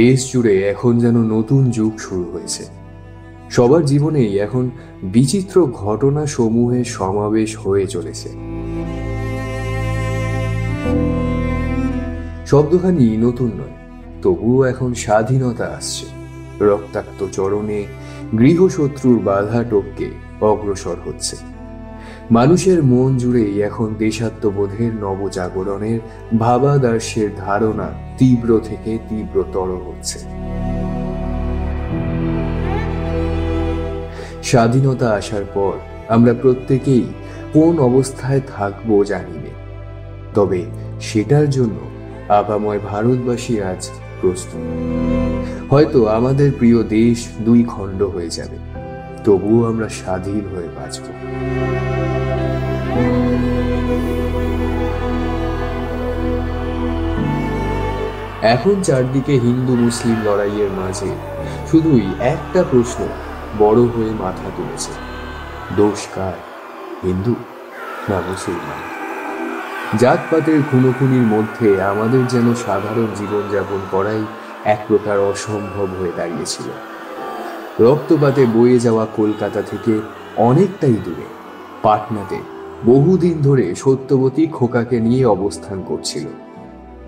দেশ জুড়ে এখন যেন নতুন যুগ শুরু হয়েছে। সবার জীবনেই এখন বিচিত্র ঘটনা সমূহের সমাবেশ হয়ে চলেছে। শব্দখানি নতুন নয়, তবুও এখন স্বাধীনতা আসছে। রক্তাক্ত চরণে গৃহশত্রুর বাধা টপকে অগ্রসর হচ্ছে। মানুষের মন জুড়েই এখন দেশাত্মবোধের নবজাগরণের ভাবাদর্শের ধারণা তীব্র থেকে তীব্রতর হচ্ছে। স্বাধীনতা আসার পর আমরা প্রত্যেকেই কোন অবস্থায় থাকবো জানি না, তবে সেটার জন্য আপাময় ভারতবাসী আজ প্রস্তুত। হয়তো আমাদের প্রিয় দেশ দুই খণ্ড হয়ে যাবে, তবুও আমরা স্বাধীন হয়ে বাঁচব। এখন চারদিকে হিন্দু মুসলিম লড়াইয়ের মাঝে শুধুই একটা প্রশ্ন বড় হয়ে মাথা তুলেছে, দোষ কার, হিন্দু না মুসলমান? জাতপাতের খুনোখুনির মধ্যে আমাদের যেন সাধারণ জীবনযাপন করাই এক প্রকার অসম্ভব হয়ে দাঁড়িয়েছিল। রক্তপাতে বয়ে যাওয়া কলকাতা থেকে অনেকটাই দূরে পাটনাতে বহুদিন ধরে সত্যবতী খোকাকে নিয়ে অবস্থান করছিল।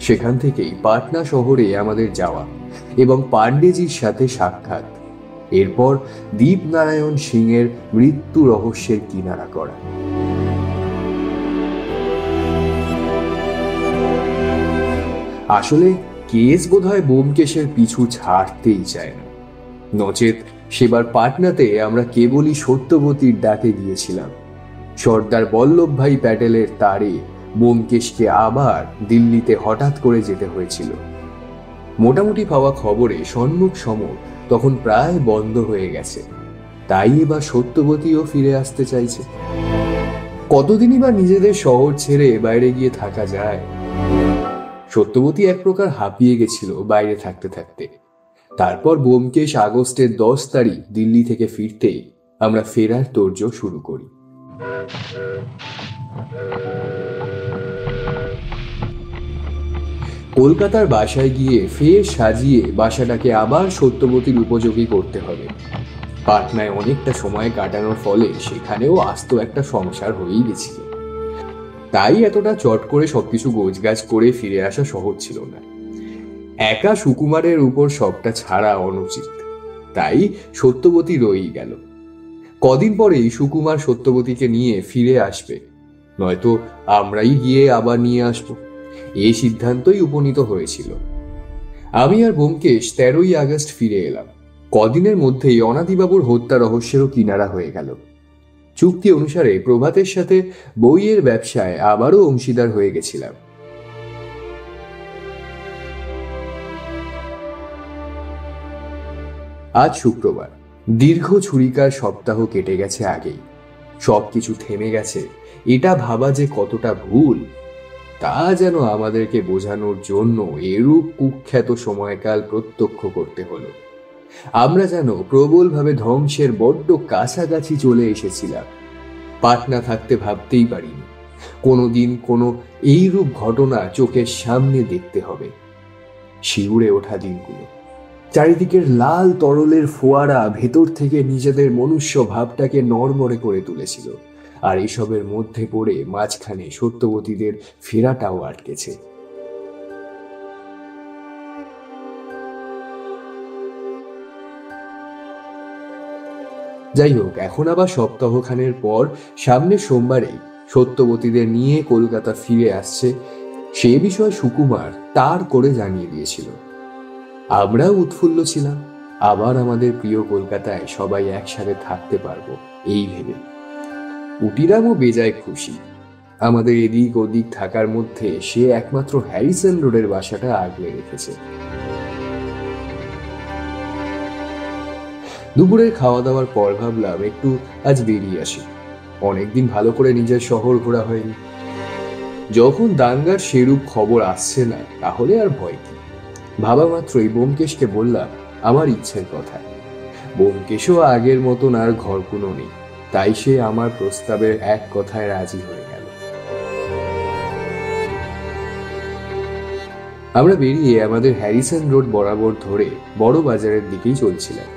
সেখান থেকেই পাটনা শহরে আমাদের যাওয়া এবং পাণ্ডেজির সাথে সাক্ষাৎ, এরপর দীপনারায়ণ সিংয়ের মৃত্যু রহস্যের কিনারা করা। আসলে কেস বোধহয় ব্যোমকেশের পিছু ছাড়তেই চায় না, নচেত সেবার পাটনাতে আমরা কেবলই সত্যবতীর ডাকে গিয়েছিলাম। সর্দার বল্লভভাই প্যাটেলের তারে ব্যোমকেশকে আবার দিল্লিতে হঠাৎ করে যেতে হয়েছিল। মোটামুটি পাওয়া খবরে সন্মুখ সমর তখন প্রায় বন্ধ হয়ে গেছে, তাই এবার সত্যবতীও ফিরে আসতে চাইছে। কতদিনই বা নিজেদের শহর ছেড়ে বাইরে গিয়ে থাকা যায়? সত্যবতী এক প্রকার হাঁপিয়ে গেছিল বাইরে থাকতে থাকতে। তারপর ব্যোমকেশ আগস্টের 10 তারিখ দিল্লি থেকে ফিরতে আমরা ফেরার তোড়জোড় শুরু করি। কলকাতার বাসায় গিয়ে ফের সাজিয়ে বাসাটাকে আবার সত্যবতীর উপযোগী করতে হবে। পাটনায় অনেকটা সময় কাটানোর ফলে সেখানেও আস্ত একটা সংসার হয়েই গেছিল, তাই এতটা চট করে সবকিছু গোছগাছ করে ফিরে আসা সহজ ছিল না। একা সুকুমারের উপর সবটা ছাড়া অনুচিত, তাই সত্যবতী রয়েই গেল। কদিন পরেই সুকুমার সত্যবতীকে নিয়ে ফিরে আসবে, নয়তো আমরাই গিয়ে আবার নিয়ে আসব, এই সিদ্ধান্তই উপনীত হয়েছিল। আমি আর ব্যোমকেশ 13ই আগস্ট ফিরে এলাম। কদিনের মধ্যেই অনাদিবাবুর হত্যা রহস্যেরও কিনারা হয়ে গেল। চুক্তি অনুসারে প্রভাতের সাথে বইয়ের ব্যবসায় আবারও অংশীদার হয়ে গেছিলাম। আজ শুক্রবার। দীর্ঘ ছুরিকার সপ্তাহ কেটে গেছে আগেই। সবকিছু থেমে গেছে, এটা ভাবা যে কতটা ভুল তা যেন আমাদেরকে বোঝানোর জন্য এরূপ কুখ্যাত সময়কাল প্রত্যক্ষ করতে হলো। আমরা যেন প্রবলভাবে ধ্বংসের বড্ড কাছাকাছি চলে এসেছিলাম। পাটনা থাকতে ভাবতেই পারিনি কোনোদিন কোনো এইরূপ ঘটনা চোখের সামনে দেখতে হবে। শিউরে ওঠা দিনগুলো, চারিদিকের লাল তরলের ফোয়ারা ভেতর থেকে নিজেদের মনুষ্য ভাবটাকে নড়মড়ে করে তুলেছিল, আর এসবের মধ্যে পড়ে মাঝখানে সত্যবতীদের ফেরাটাও আটকেছে। যাই হোক, এখন আবার সপ্তাহখানের পর সামনের সোমবারেই সত্যবতীদের নিয়ে কলকাতা ফিরে আসছে, সে বিষয়ে সুকুমার তার করে জানিয়ে দিয়েছিল। আমরাও উৎফুল্ল ছিলাম, আবার আমাদের প্রিয় কলকাতায় সবাই একসাথে থাকতে পারবো এই ভেবে। উটিরামও বেজায় খুশি। আমাদের এদিক ওদিক থাকার মধ্যে সে একমাত্র হ্যারিসন রোডের বাসাটা আগলে রেখেছে। দুপুরের খাওয়া দাওয়ার পর ভাবলাম একটু আজ বেরিয়ে আসি, অনেকদিন ভালো করে নিজের শহর ঘোরা হয়নি। যখন দাঙ্গার সেরূপ খবর আসছে না, তাহলে আর ভয় কি? ভাবা মাত্রই ব্যোমকেশকে বললাম আমার ইচ্ছের কথা। ব্যোমকেশও আগের মতন আর ঘরকুনো নেই, তাই সে আমার প্রস্তাবের এক কথায় রাজি হয়ে গেল। আমরা বেরিয়ে আমাদের হ্যারিসন রোড বরাবর ধরে বড় বাজারের দিকেই চলছিলাম।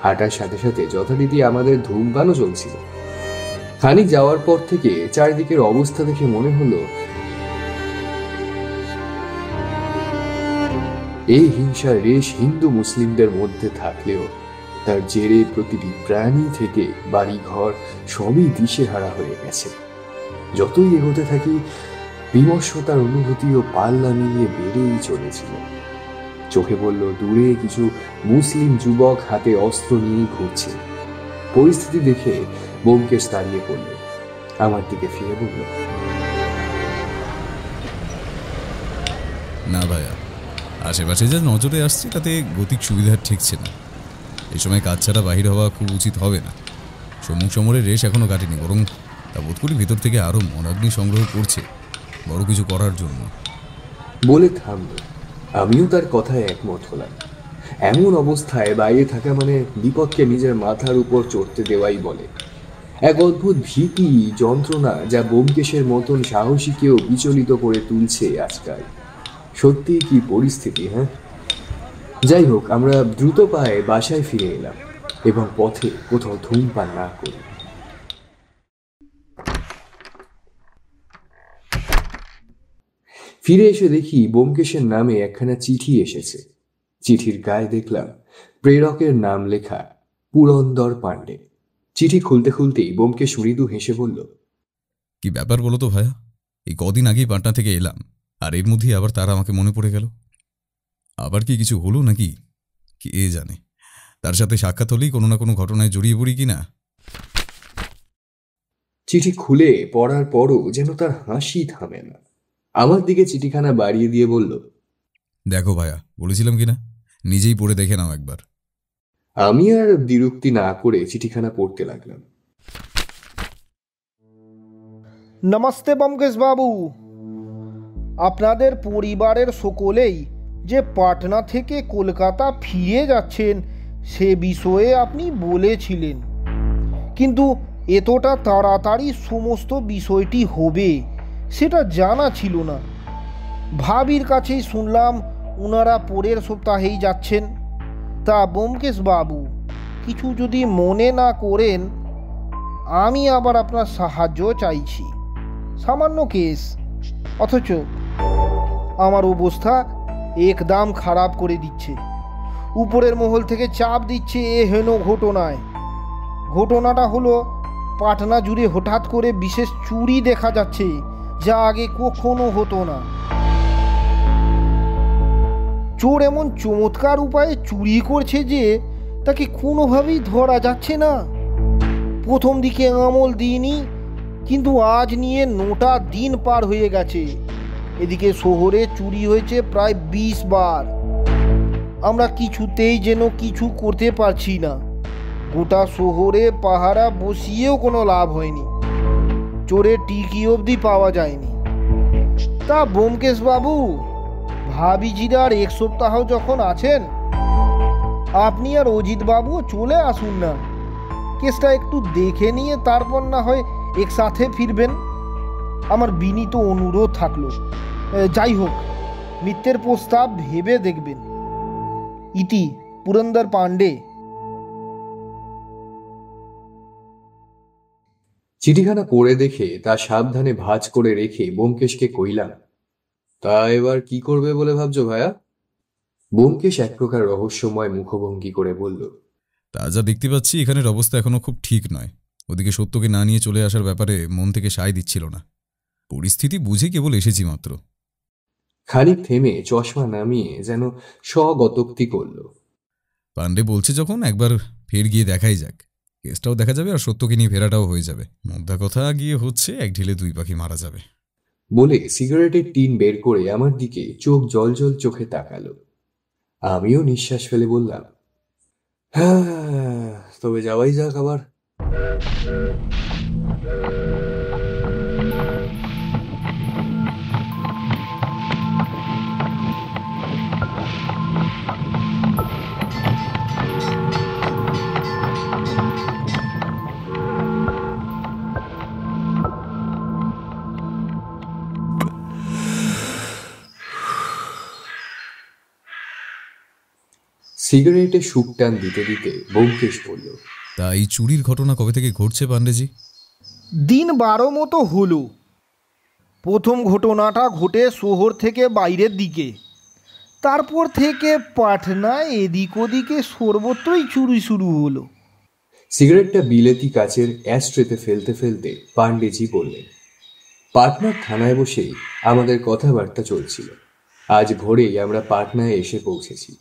হাঁটার সাথে সাথে যথারীতি আমাদের ধূমপানও চলছিল। খানিক যাওয়ার পর থেকে চারিদিকের অবস্থা দেখে মনে হলো এই হিংসার রেশ হিন্দু মুসলিমদের মধ্যে থাকলেও তার জেরে প্রতিটি প্রাণী থেকে বাড়িঘর সবই দিশেহারা হয়ে গেছে। যতই এগোতে থাকি বিমর্ষতার অনুভূতিও পাল্লা মিলিয়ে বেড়েই চলেছিল। চোখে পড়ল দূরে কিছু মুসলিম যুবক হাতে অস্ত্র নিয়ে ঘুরছে। পরিস্থিতি দেখে ব্যোমকেশ দাঁড়িয়ে পড়ল, আমার দিকে ফিরে বলল, না ভাইয়া, আশেপাশে যা নজরে আসছে তাতে গতিক সুবিধা ঠিকছে না। এই সময় কাজ ছাড়া বাহির হওয়া খুব উচিত হবে না। সম্মুখ সমরের রেশ এখনো কাটেনি, বরং তা বোধ করি ভিতর থেকে আরো মনাগ্নি সংগ্রহ করছে বড় কিছু করার জন্য। বলে থামল। আমিও তার কথায় একমত হলাম। এমন অবস্থায় বাইরে থাকা মানে বিপদকে নিজের মাথার উপর চড়তে দেওয়াই বলে। এক অদ্ভুত ভীতি, যন্ত্রণা যা ব্যোমকেশের মতন সাহসীকেও বিচলিত করে তুলছে আজকাল। সত্যি কি পরিস্থিতি, হ্যাঁ? যাই হোক, আমরা দ্রুত পায়ে বাসায় ফিরে এলাম এবং পথে কোথাও ধূমপান না করি। ফিরে এসে দেখি ব্যোমকেশের নামে একখানা চিঠি এসেছে। চিঠির গায়ে দেখলাম প্রেরকের নাম লেখা পুরন্দর পাণ্ডে। চিঠি খুলতে খুলতেই ব্যোমকেশ মৃদু হেসে বলল, কি ব্যাপার বলো তো ভাইয়া? এই কদিন আগেই পাটনা থেকে এলাম, আর এর মধ্যেই আবার তারা আমাকে মনে পড়ে গেল। আবার কি কিছু হলো নাকি? কে জানে, তার সাথে সাক্ষাৎ হলেই কোনো না কোনো ঘটনায় জড়িয়ে পড়ি কিনা। চিঠি খুলে পড়ার পরও যেন তার হাসি থামে না। আমার দিকে চিঠিখানা বাড়িয়ে দিয়ে বলল, দেখো ভাইয়া, বলেছিলাম কিনা, নিজেই পড়ে দেখে নাও একবার। আমি আর দ্বিরুক্তি না করে চিঠিখানা পড়তে লাগলাম। নমস্তে ব্যোমকেশ বাবু, আপনাদের পরিবারের সকলেই যে পাটনা থেকে কলকাতা ফিরে যাচ্ছেন সে বিষয়ে আপনি বলেছিলেন, কিন্তু এতটা তাড়াতাড়ি সমস্ত বিষয়টি হবে সেটা জানা ছিল না। ভাবির কাছেই শুনলাম ওনারা পরের সপ্তাহেই যাচ্ছেন। তা ব্যোমকেশ বাবু, কিছু যদি মনে না করেন, আমি আবার আপনার সাহায্য চাইছি। সামান্য কেস, অথচ আমার অবস্থা একদম খারাপ করে দিচ্ছে। উপরের মহল থেকে চাপ দিচ্ছে এ হেন ঘটনায়। ঘটনাটা হলো, পাটনা জুড়ে হঠাৎ করে বিশেষ চুরি দেখা যাচ্ছে, যা আগে কখনো হতো না। চোর এমন চমৎকার উপায়ে চুরি করছে যে তাকে কোনোভাবেই ধরা যাচ্ছে না। প্রথম দিকে আমল দিইনি, কিন্তু আজ নিয়ে 9টা দিন পার হয়ে গেছে। এদিকে শহরে চুরি হয়েছে প্রায় 20 বার। আমরা কিছুতেই যেন কিছু করতে পারছি না। গোটা শহরে পাহারা বসিয়েও কোনো লাভ হয়নি, চোরের টিকি অবধি পাওয়া যায়নি। তা ব্যোমকেশ বাবু, ভাবিজিরার 1 সপ্তাহ যখন আছেন, আপনি আর অজিত বাবু চলে আসুন না। কেসটা একটু দেখে নিয়ে তারপর না হয় একসাথে ফিরবেন। আমার বিনীত অনুরোধ থাকলো। যাই হোক, মিত্রের প্রস্তাব ভেবে দেখবেন। ইতি পুরন্দর পাণ্ডে। চিঠিখানা পড়ে দেখে তা সাবধানে ভাঁজ করে রেখে ব্যোমকেশকে কইলাম, তা এবার কি করবে বলে ভাবছো ভাইয়া? ব্যোমকেশ এক প্রকার রহস্যময় মুখভঙ্গি করে বলল, তা যা দেখতে পাচ্ছি এখানের অবস্থা এখনো খুব ঠিক নয়। ওদিকে সত্যকে না নিয়ে চলে আসার ব্যাপারে মন থেকে সায় দিচ্ছিল না। পরিস্থিতি বুঝে কেবল এসেছি মাত্র। খানিক থেমে চশমা নামিয়ে যেন স্বগতোক্তি করল, পাণ্ডে বলছে যখন, একবার ফের গিয়ে দেখাই যাক। কেসটাও দেখা যাবে আর সত্যকে নিয়ে ফেরাটাও হয়ে যাবে। মোদ্দা কথা গিয়ে হচ্ছে, এক ঢিলে 2 পাখি মারা যাবে। বলে সিগারেটের টিন বের করে আমার দিকে চোখ জলজল চোখে তাকালো। আমিও নিঃশ্বাস ফেলে বললাম, হ্যাঁ, তবে যাওয়াই যাক আবার। সিগারেটে শুক টান দিতে দিতে ব্যোমকেশ বলল, তা এই চুরির ঘটনা কবে থেকে ঘটছে পাণ্ডেজি? দিন 12 মতো হলো। প্রথম ঘটনাটা ঘটে শহর থেকে বাইরের দিকে, তারপর থেকে পাটনায় এদিক ওদিকে সর্বত্রই চুরি শুরু হলো। সিগারেটটা বিলেতি কাচের অ্যাস্ট্রেতে ফেলতে ফেলতে পাণ্ডেজি বললেন, পাটনার থানায় বসেই আমাদের কথাবার্তা চলছিল। আজ ভোরেই আমরা পাটনায় এসে পৌঁছেছি।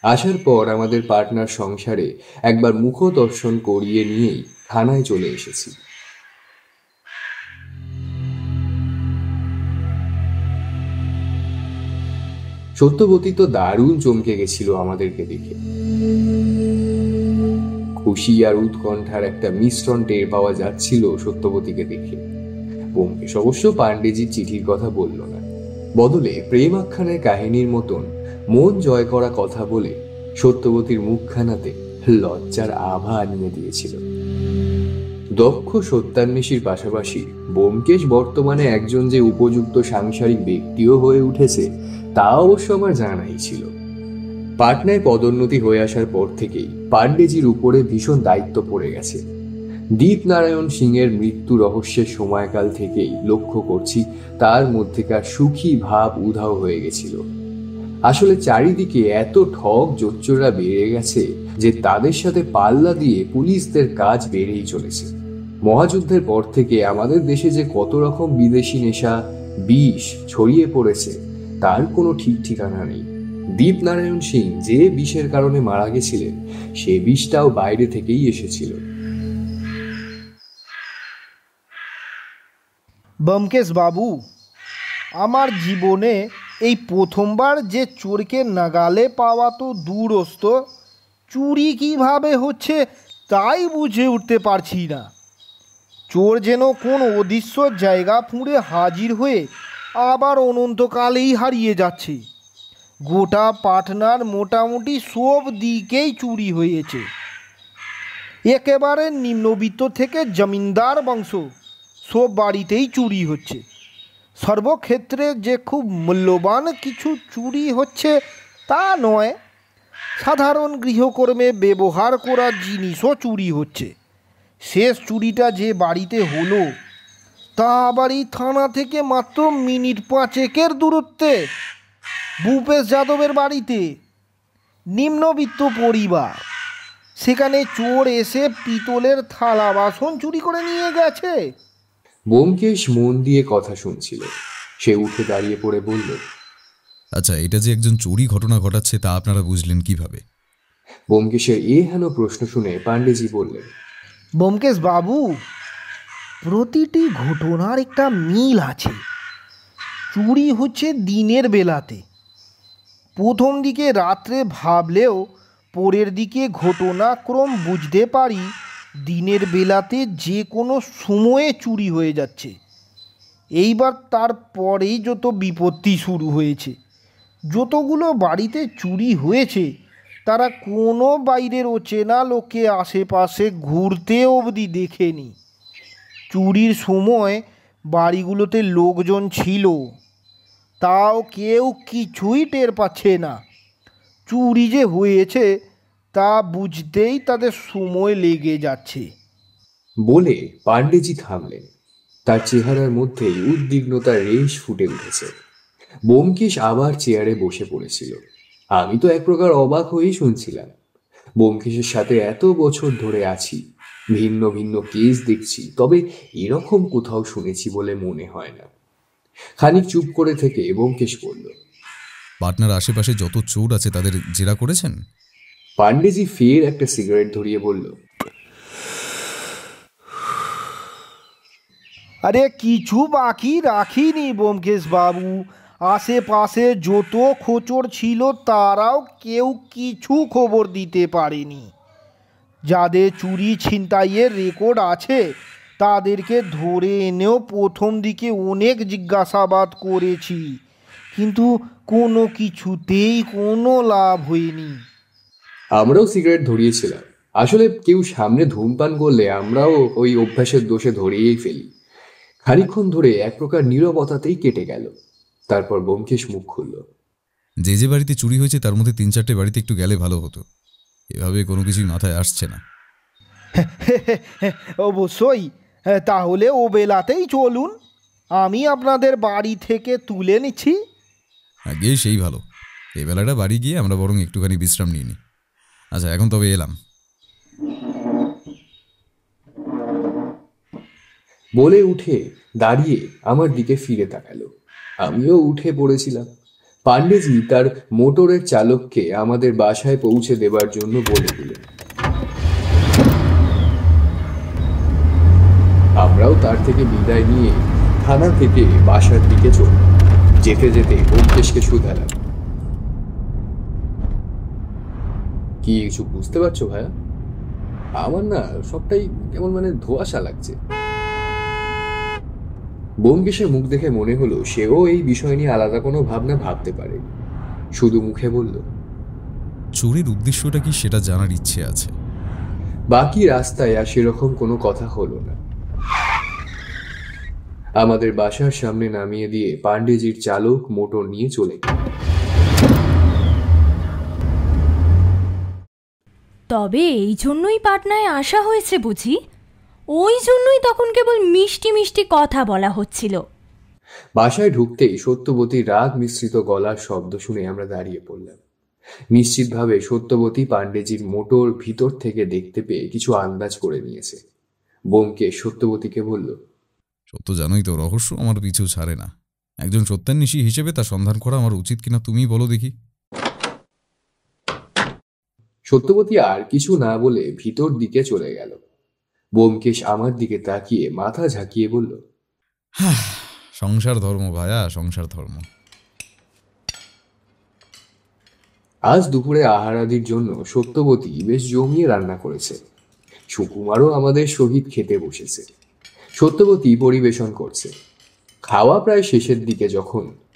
আসার পর আমাদের পাটনার সংসারে একবার মুখ দর্শন করিয়ে নিয়েই থানায় চলে এসেছি। সত্যবতী তো দারুণ চমকে গেছিল আমাদেরকে দেখে। খুশি আর উৎকণ্ঠার একটা মিশ্রণ টের পাওয়া যাচ্ছিল সত্যবতীকে দেখে। ব্যোমকেশ অবশ্য পাণ্ডেজির চিঠির কথা বলল না, বদলে প্রেম আখ্যানের কাহিনীর মতন মন জয় করা কথা বলে সত্যবতীর মুখখানাতে লজ্জার আভা আনিয়ে দিয়েছিল। দক্ষ সত্যান্বেষীর পাশাপাশি ব্যোমকেশ বর্তমানে একজন যে উপযুক্ত সাংসারিক ব্যক্তিও হয়ে উঠেছে তা অবশ্য আমার জানাই ছিল। পাটনায় পদোন্নতি হয়ে আসার পর থেকেই পাণ্ডেজির উপরে ভীষণ দায়িত্ব পড়ে গেছে। দীপনারায়ণ সিংয়ের মৃত্যু রহস্যের সময়কাল থেকেই লক্ষ্য করছি তার মধ্যেকার সুখী ভাব উধাও হয়ে গেছিল। আসলে চারিদিকে এত ঠক জোচ্চোররা বেড়ে গেছে যে তাদের সাথে পাল্লা দিয়ে পুলিশদের কাজ বেড়েই চলেছে। মহাযুদ্ধের পর থেকে আমাদের দেশে যে কত রকম বিদেশি নেশা বিষ ছড়িয়ে পড়েছে তার কোনো ঠিক ঠিকানা নেই। দীপনারায়ণ সিং যে বিষের কারণে মারা গেছিলেন সে বিষটাও বাইরে থেকেই এসেছিল। ব্যোমকেশ বাবু, আমার জীবনে এই প্রথমবার যে চোরকে নাগালে পাওয়া তো দূরস্থ, চুরি কিভাবে হচ্ছে তাই বুঝে উঠতে পারছি না। চোর যেন কোন অদৃশ্য জায়গা ফুঁড়ে হাজির হয়ে আবার অনন্তকালেই হারিয়ে যাচ্ছে। গোটা পাটনার মোটামুটি সব দিকেই চুরি হয়েছে। একেবারে নিম্নবিত্ত থেকে জমিনদার বংশ সব বাড়িতেই চুরি হচ্ছে। সর্বক্ষেত্রে যে খুব মূল্যবান কিছু চুরি হচ্ছে তা নয়, সাধারণ গৃহকর্মে ব্যবহার করা জিনিসও চুরি হচ্ছে। শেষ চুরিটা যে বাড়িতে হলো তা আবার এই থানা থেকে মাত্র মিনিট 5 দূরত্বে, ভূপেশ যাদবের বাড়িতে। নিম্নবিত্ত পরিবার, সেখানে চোর এসে পিতলের থালা বাসন চুরি করে নিয়ে গেছে। ব্যোমকেশ মন দিয়ে কথা শুনছিল। সে উঠে দাঁড়িয়ে পড়ে বলল, আচ্ছা, এটা যে একজন চুরি ঘটনা ঘটাচ্ছে তা আপনারা বুঝলেন কিভাবে? ব্যোমকেশের হেন প্রশ্ন শুনে পাণ্ডেজি বললেন, ব্যোমকেশ বাবু, প্রতিটি ঘটনার একটা মিল আছে। চুরি হচ্ছে দিনের বেলাতে, প্রথম দিকে রাত্রে ভাবলেও পরের দিকে ঘটনাক্রম বুঝতে পারি দিনের বেলাতে যে কোনো সময়ে চুরি হয়ে যাচ্ছে। এইবার তারপরেই যত বিপত্তি শুরু হয়েছে। যতগুলো বাড়িতে চুরি হয়েছে তারা কোনো বাইরের অচেনা লোকে আশেপাশে ঘুরতে অবধি দেখেনি। চুরির সময় বাড়িগুলোতে লোকজন ছিল, তাও কেউ কিছুই টের পাচ্ছে না। চুরি যে হয়েছে তা বুঝতেই তাদের সময় লেগে যাচ্ছে। বলে পাণ্ডেজি থামলেন। তার চেহারার মধ্যেই উদ্বিগ্নতার রেশ ফুটে উঠেছে। ব্যোমকেশ আবার চেয়ারে বসে পড়েছিল। আমি তো এক প্রকার অবাক হয়েই শুনছিলাম। ব্যোমকেশের সাথে এত বছর ধরে আছি, ভিন্ন ভিন্ন কেস দেখছি, তবে এরকম কোথাও শুনেছি বলে মনে হয় না। খানিক চুপ করে থেকে ব্যোমকেশ বলল, পাটনার আশেপাশে যত চোর আছে তাদের জেরা করেছেন? পাণ্ডেজি ফের একটা সিগারেট ধরিয়ে বলল, আরে কিছু বাকি রাখিনি ব্যোমকেশ বাবু। আশেপাশে যত খোঁচর ছিল তারাও কেউ কিছু খবর দিতে পারেনি। যাদের চুরি ছিনতাইয়ের রেকর্ড আছে তাদেরকে ধরে এনেও প্রথম দিকে অনেক জিজ্ঞাসাবাদ করেছি, কিন্তু কোনো কিছুতেই কোনো লাভ হয়নি। আমরাও সিগারেট ধরিয়েছিলাম। আসলে কেউ সামনে ধূমপান করলে আমরাও ওই অভ্যাসের দোষে ধরিয়েই ফেলি। খানিকক্ষণ ধরে এক প্রকার নীরবতাতেই কেটে গেল। তারপর ব্যোমকেশ মুখ খুলল, যে যে বাড়িতে চুরি হয়েছে তার মধ্যে 3-4টে বাড়িতে একটু গেলে ভালো হতো। এভাবে কোনো কিছুই মাথায় আসছে না। অবশ্যই, তাহলে ও বেলাতেই চলুন, আমি আপনাদের বাড়ি থেকে তুলে নিচ্ছি। আগে সেই ভালো, এই বেলাটা বাড়ি গিয়ে আমরা বরং একটুখানি বিশ্রাম নিয়ে নিই। আচ্ছা, এখন তবে এলাম। বলে উঠে দাঁড়িয়ে আমার দিকে ফিরে তাকালো। আমিও উঠে পড়েছিলাম। পাণ্ডেজি তার মোটরের চালককে আমাদের বাসায় পৌঁছে দেবার জন্য বলে দিলেন। আমরাও তার থেকে বিদায় নিয়ে থানা থেকে বাসার দিকে চললাম। যেতে যেতে ব্যোমকেশকে শুধালাম, কি কিছু বুঝতে পারছো ভাইয়া? আমার না সবটাই কেমন ধোঁয়াশা লাগছে। ব্যোমকেশের মুখ দেখে মনে হলো সেও এই বিষয় নিয়ে আলাদা কোনো ভাবনা ভাবতে পারে। শুধু মুখে বলল, চোরের উদ্দেশ্যটা কি সেটা জানার ইচ্ছে আছে। বাকি রাস্তায় আর সেরকম কোনো কথা হলো না। আমাদের বাসার সামনে নামিয়ে দিয়ে পাণ্ডেজির চালক মোটর নিয়ে চলে গেল। তবে এই জন্যই পাটনায় আসা হয়েছে বুঝি? ওই জন্যই তখন কেবল মিষ্টি মিষ্টি কথা বলা হচ্ছিল। বাসায় ঢুকতেই সত্যবতীর রাগ মিশ্রিত গলার শব্দ শুনে আমরা দাঁড়িয়ে পড়লাম। নিশ্চিতভাবে সত্যবতী পাণ্ডেজির মোটর ভিতর থেকে দেখতে পেয়ে কিছু আন্দাজ করে নিয়েছে। ব্যোমকেশ সত্যবতীকে বলল, সত্য জানোই তো, রহস্য আমার পিছু ছাড়ে না। একজন সত্যান্বেষী হিসেবে তার সন্ধান করা আমার উচিত কিনা তুমিই বলো দেখি। সত্যবতী আর কিছু না বলে ভিতর দিকে চলে গেল। ব্যোমকেশ আমার দিকে তাকিয়ে মাথা ঝাঁকিয়ে বলল, সংসার ধর্ম ভায়া, সংসার ধর্ম। আজ দুপুরে আহারাদির জন্য সত্যবতী বেশ জমিয়ে রান্না করেছে। সুকুমারও আমাদের সহিত খেতে বসেছে। সত্যবতী পরিবেশন করছে। খাওয়া প্রায় শেষের দিকে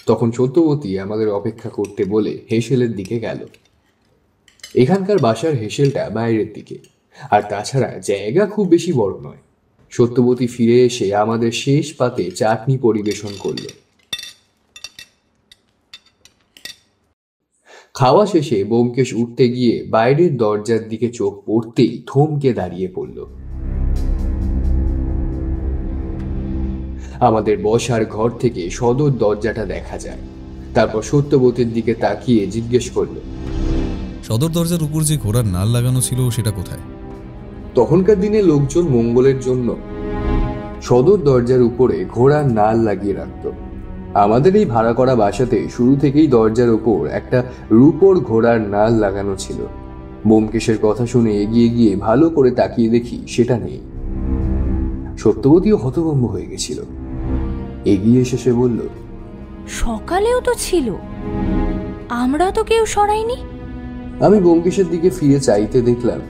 তখন সত্যবতী আমাদের অপেক্ষা করতে বলে হেসেলের দিকে গেল। এখানকার বাসার হেসেলটা বাইরের দিকে, আর তাছাড়া জায়গা খুব বেশি বড় নয়। সত্যবতী ফিরে এসে আমাদের শেষ পাতে চাটনি পরিবেশন করল। খাওয়া শেষে ব্যোমকেশ উঠতে গিয়ে বাইরের দরজার দিকে চোখ পড়তেই থমকে দাঁড়িয়ে পড়ল। আমাদের বসার ঘর থেকে সদর দরজাটা দেখা যায়। তারপর সত্যবতীর দিকে তাকিয়ে জিজ্ঞেস করল, সদর দরজার উপর যে ঘোড়ার নাল লাগানো ছিল সেটা কোথায়? তখনকার দিনে লোকজন মঙ্গলের জন্য সদর দরজার উপরে ঘোড়ার নাল লাগিয়ে রাখত। আমাদের এই ভাড়া করা বাসাতে শুরু থেকেই দরজার উপর একটা রূপোর ঘোড়ার নাল লাগানো ছিল। ব্যোমকেশের কথা শুনে এগিয়ে গিয়ে ভালো করে তাকিয়ে দেখি সেটা নেই। সত্যবতীও হতভম্ব হয়ে গেছিল। এগিয়ে এসে সে বলল, সকালেও তো ছিল, আমরা তো কেউ সরাইনি। আমি ব্যোমকেশের দিকে ফিরে চাইতে দেখলাম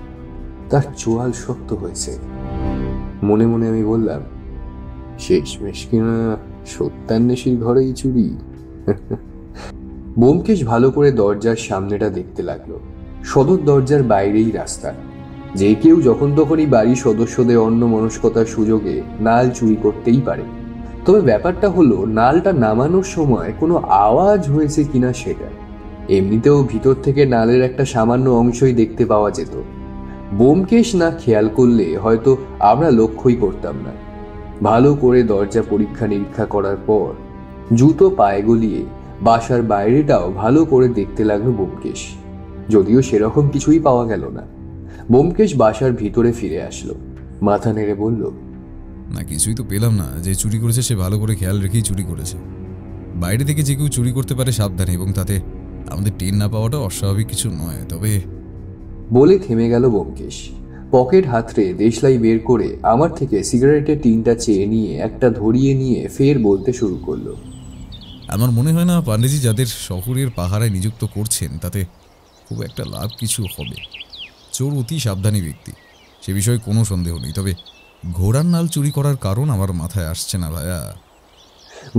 তার চোয়াল শক্ত হয়েছে। মনে মনে আমি বললাম, শেষমেশ কিনা সত্যান্বেষীর ঘরেই চুরি। ব্যোমকেশ ভালো করে দরজার সামনেটা দেখতে লাগলো। সদর দরজার বাইরেই রাস্তা। যে কেউ যখন তখনই বাড়ির সদস্যদের অন্যমনস্কতার সুযোগে নাল চুরি করতেই পারে। তবে ব্যাপারটা হলো, নালটা নামানোর সময় কোনো আওয়াজ হয়েছে কিনা সেটা। এমনিতেও ভিতর থেকে নালের একটা সামান্য অংশই দেখতে পাওয়া যেত। ব্যোমকেশ না খেয়াল করলে হয়তো আমরা লক্ষ্যই করতাম না। ভালো করে দরজা পরীক্ষা নিরীক্ষা করার পর জুতো পায়ে গলিয়ে বাসার বাইরেটাও ভালো করে দেখতে লাগলো ব্যোমকেশ। যদিও সেরকম কিছুই পাওয়া গেল না। ব্যোমকেশ বাসার ভিতরে ফিরে আসলো, মাথা নেড়ে বলল, না, কিছুই তো পেলাম না। যে চুরি করেছে সে ভালো করে খেয়াল রেখেই চুরি করেছে। বাইরে থেকে যে কেউ চুরি করতে পারে সাবধানে, এবং তাতে আমাদের টের না পাওয়াটা অস্বাভাবিক কিছু নয়। তবে বলে থেমে গেল ব্যোমকেশ। পকেট হাতড়ে দেশলাই বের করে আমার থেকে সিগারেটের টিনটা চেয়ে নিয়ে একটা ধরিয়ে নিয়ে ফের বলতে শুরু করলো, আমার মনে হয় না পাণ্ডেজি যাদের শহরের পাহারায় নিযুক্ত করছেন তাতে খুব একটা লাভ কিছু হবে। চোর অতি সাবধানী ব্যক্তি, সে বিষয়ে কোনো সন্দেহ নেই। তবে ঘোড়ার নাল চুরি করার কারণ আমার মাথায় আসছে না ভাইয়া।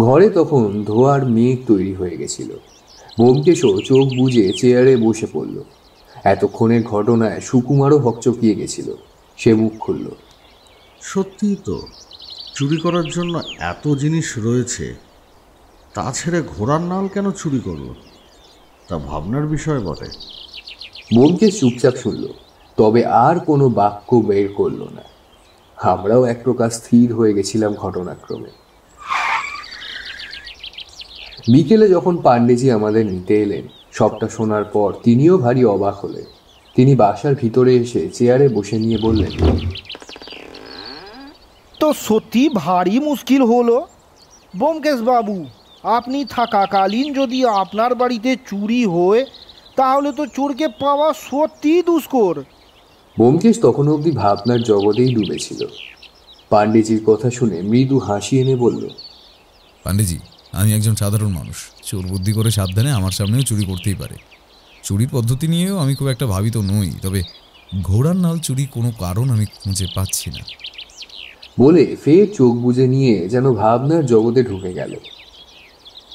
ঘরে তখন ধোয়ার মেঘ তৈরি হয়ে গেছিল। ব্যোমকেশও চোখ বুজে চেয়ারে বসে পড়ল। এতক্ষণের ঘটনায় সুকুমারও হকচকিয়ে গেছিল। সে মুখ খুলল, সত্যিই তো, চুরি করার জন্য এত জিনিস রয়েছে, তা ছেড়ে ঘোড়ার নাল কেন চুরি করলো তা ভাবনার বিষয় বটে। ব্যোমকেশ চুপচাপ শুনল, তবে আর কোনো বাক্য বের করলো না। আমরাও এক প্রকার স্থির হয়ে গেছিলাম ঘটনাক্রমে। বিকেলে যখন পাণ্ডেজি আমাদের নিতে এলেন, সবটা শোনার পর তিনিও ভারী অবাক হলেন। তিনি বাসার ভিতরে এসে চেয়ারে বসে নিয়ে বললেন, তো সত্যি ভারী মুশকিল হলো ব্যোমকেশ বাবু। আপনি থাকাকালীন যদি আপনার বাড়িতে চুরি হয় তাহলে তো চোরকে পাওয়া সত্যি দুষ্কর। ব্যোমকেশ তখন অবধি ভাবনার জগতেই ডুবেছিল। পাণ্ডেজির কথা শুনে মৃদু হাসি এনে বলল, পাণ্ডেজি, আমি একজন সাধারণ মানুষ। চোর বুদ্ধি করে সাবধানে আমার সামনেও চুরি করতেই পারে। চুরির পদ্ধতি নিয়েও আমি খুব একটা ভাবিত নই, তবে ঘোড়ার নাল চুরি কোনো কারণ আমি খুঁজে পাচ্ছি না। বলে ফের চোখ বুজে নিয়ে যেন ভাবনার জগতে ঢুকে গেল।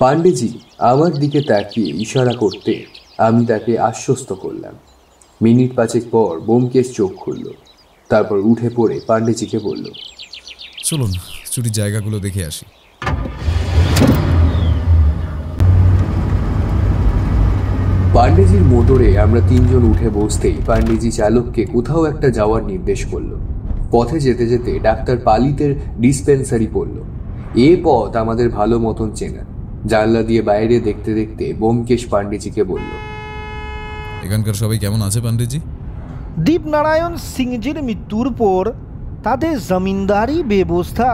পাণ্ডেজি আমার দিকে তাকিয়ে ইশারা করতে আমি তাকে আশ্বস্ত করলাম। মিনিট পাঁচেক পর ব্যোমকেশ চোখ খুলল, তারপর উঠে পড়ে পাণ্ডেজিকে বলল, চলুন চুরির জায়গাগুলো দেখে আসি। পাণ্ডেজির মোটরে আমরা তিনজন উঠে বসতেই পাণ্ডেজি চালককে কোথাও একটা যাওয়ার নির্দেশ করল। পথে যেতে যেতে ডাক্তার পালিতের ডিসপেন্সারি পড়ল। এ পথ আমাদের ভালো মতন চেনা। জানলা দিয়ে বাইরে দেখতে দেখতে ব্যোমকেশ পাণ্ডেজিকে বলল, এখানকার সবাই কেমন আছে পাণ্ডেজি? দীপনারায়ণ সিংজির মৃত্যুর পর তাদের জমিনদারি ব্যবস্থা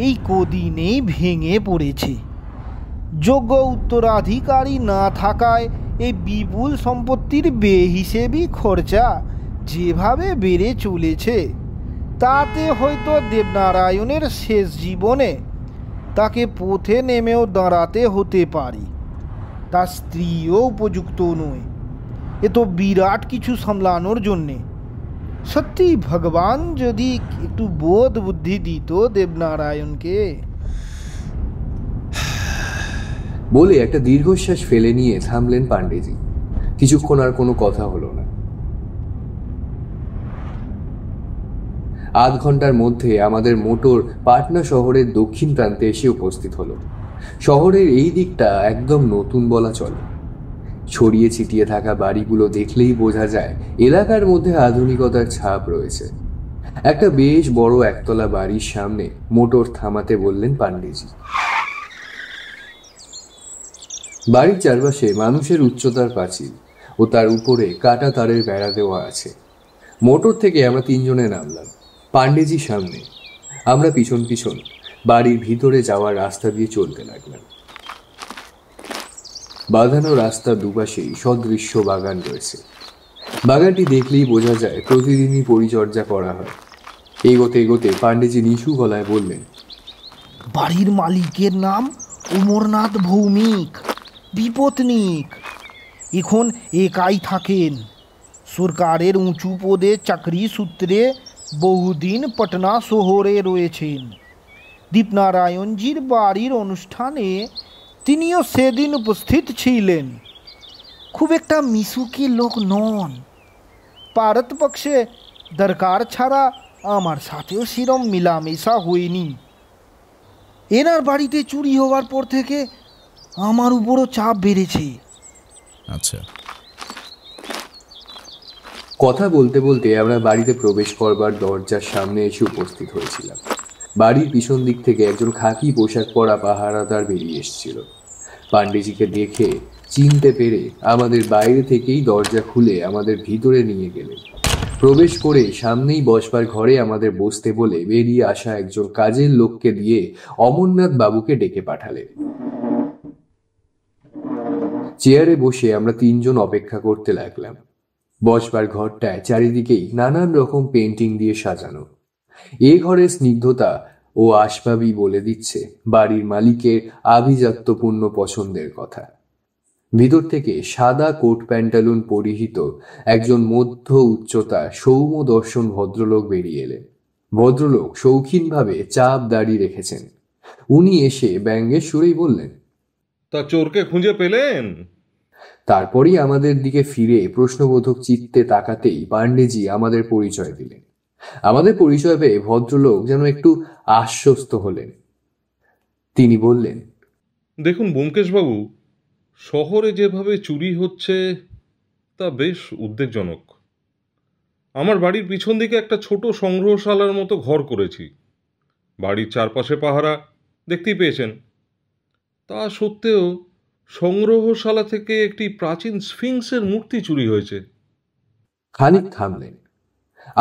এই কদিনেই ভেঙে পড়েছে। যোগ্য উত্তরাধিকারী না থাকায় এই বিপুল সম্পত্তির বেহিসেবি খরচা যেভাবে বেড়ে চলেছে, তাতে হয়তো দেবনারায়ণের শেষ জীবনে তাকে পথে নেমেও দাঁড়াতে হতে পারে। তার স্ত্রীও উপযুক্ত নয় এ তো বিরাট কিছু সামলানোর জন্যে। সত্যি ভগবান যদি একটু বোধ বুদ্ধি দিত দেবনারায়ণকে। বলে একটা দীর্ঘশ্বাস ফেলে নিয়ে থামলেন পাণ্ডেজি। কিছুক্ষণ আর কোনো কথা হলো না। আধ ঘন্টার মধ্যে আমাদের মোটর পাটনা শহরের দক্ষিণ প্রান্তে এসে উপস্থিত হলো। শহরের এই দিকটা একদম নতুন বলা চলে। ছড়িয়ে ছিটিয়ে থাকা বাড়িগুলো দেখলেই বোঝা যায় এলাকার মধ্যে আধুনিকতার ছাপ রয়েছে। একটা বেশ বড় একতলা বাড়ির সামনে মোটর থামাতে বললেন পাণ্ডেজি। বাড়ির চারপাশে মানুষের উচ্চতার পাঁচিল ও তার উপরে কাটা তারের বেড়া দেওয়া আছে। মোটর থেকে আমরা তিনজনে নামলাম, পাণ্ডেজি সামনে, আমরা পিছন পিছন বাড়ির ভিতরে যাওয়ার রাস্তা দিয়ে চলতে লাগলাম। বাঁধানো রাস্তার দুপাশেই সদৃশ্য বাগান রয়েছে। বাগানটি দেখলেই বোঝা যায় প্রতিদিনই পরিচর্যা করা হয়। এগোতে এগোতে পাণ্ডেজি নিচু গলায় বললেন, বাড়ির মালিকের নাম অমরনাথ ভৌমিক, বিপত্নিক। এখন একাই থাকেন। সরকারের উঁচু পদে চাকরি সূত্রে বহুদিন পাটনা শহরে রয়েছেন। দীপনারায়ণজির বাড়ির অনুষ্ঠানে তিনিও সেদিন উপস্থিত ছিলেন। খুব একটা মিশুকি লোক নন। পারতপক্ষে দরকার ছাড়া আমার সাথেও সেরম মিলামেশা হয়নি। এনার বাড়িতে চুরি হওয়ার পর থেকে আমার উপরও চাপ বেড়েছে। আচ্ছা। কথা বলতে বলতে আমরা বাড়িতে প্রবেশ করবার দরজার সামনে এসে উপস্থিত হয়েছিলাম। বাড়ির পিছন দিক থেকে একজন খাকি পোশাক পরা পাহারাদার বেরিয়ে এসেছিল। পাণ্ডেজিকে দেখে চিনতে পেরে আমাদের বাইরে থেকেই দরজা খুলে আমাদের ভিতরে নিয়ে গেলেন। প্রবেশ করে সামনেই বসবার ঘরে আমাদের বসতে বলে বেরিয়ে আসা একজন কাজের লোককে দিয়ে অমরনাথ বাবুকে ডেকে পাঠালেন। চেয়ারে বসে আমরা তিনজন অপেক্ষা করতে লাগলাম। বসবার ঘরটায় চারিদিকেই নানান রকম পেন্টিং দিয়ে সাজানো। এ ঘরের স্নিগ্ধতা ও আসবাবই বলে দিচ্ছে বাড়ির মালিকের আভিজাত্যপূর্ণ পছন্দের কথা। ভিতর থেকে সাদা কোট প্যান্টালুন পরিহিত একজন মধ্য উচ্চতা সৌম্য দর্শন ভদ্রলোক বেরিয়ে এলেন। ভদ্রলোক শৌখিনভাবে চাপ দাড়ি রেখেছেন। উনি এসে ব্যঙ্গের সুরেই বললেন, তা চোরকে খুঁজে পেলেন? তারপরই আমাদের দিকে ফিরে প্রশ্নবোধক চিত্তে তাকাতেই পাণ্ডেজি আমাদের পরিচয় দিলেন। আমাদের পরিচয় পেয়ে ভদ্রলোক যেন একটু আশ্বস্ত হলেন। তিনি বললেন, দেখুন ব্যোমকেশবাবু, শহরে যেভাবে চুরি হচ্ছে তা বেশ উদ্বেগজনক। আমার বাড়ির পিছন দিকে একটা ছোট সংগ্রহশালার মতো ঘর করেছি। বাড়ির চারপাশে পাহারা, দেখতেই পেয়েছেন। তা সত্ত্বেও সংগ্রহশালা থেকে একটি প্রাচীন স্ফিংসের মূর্তি চুরি হয়েছে। খানিক থামলেন।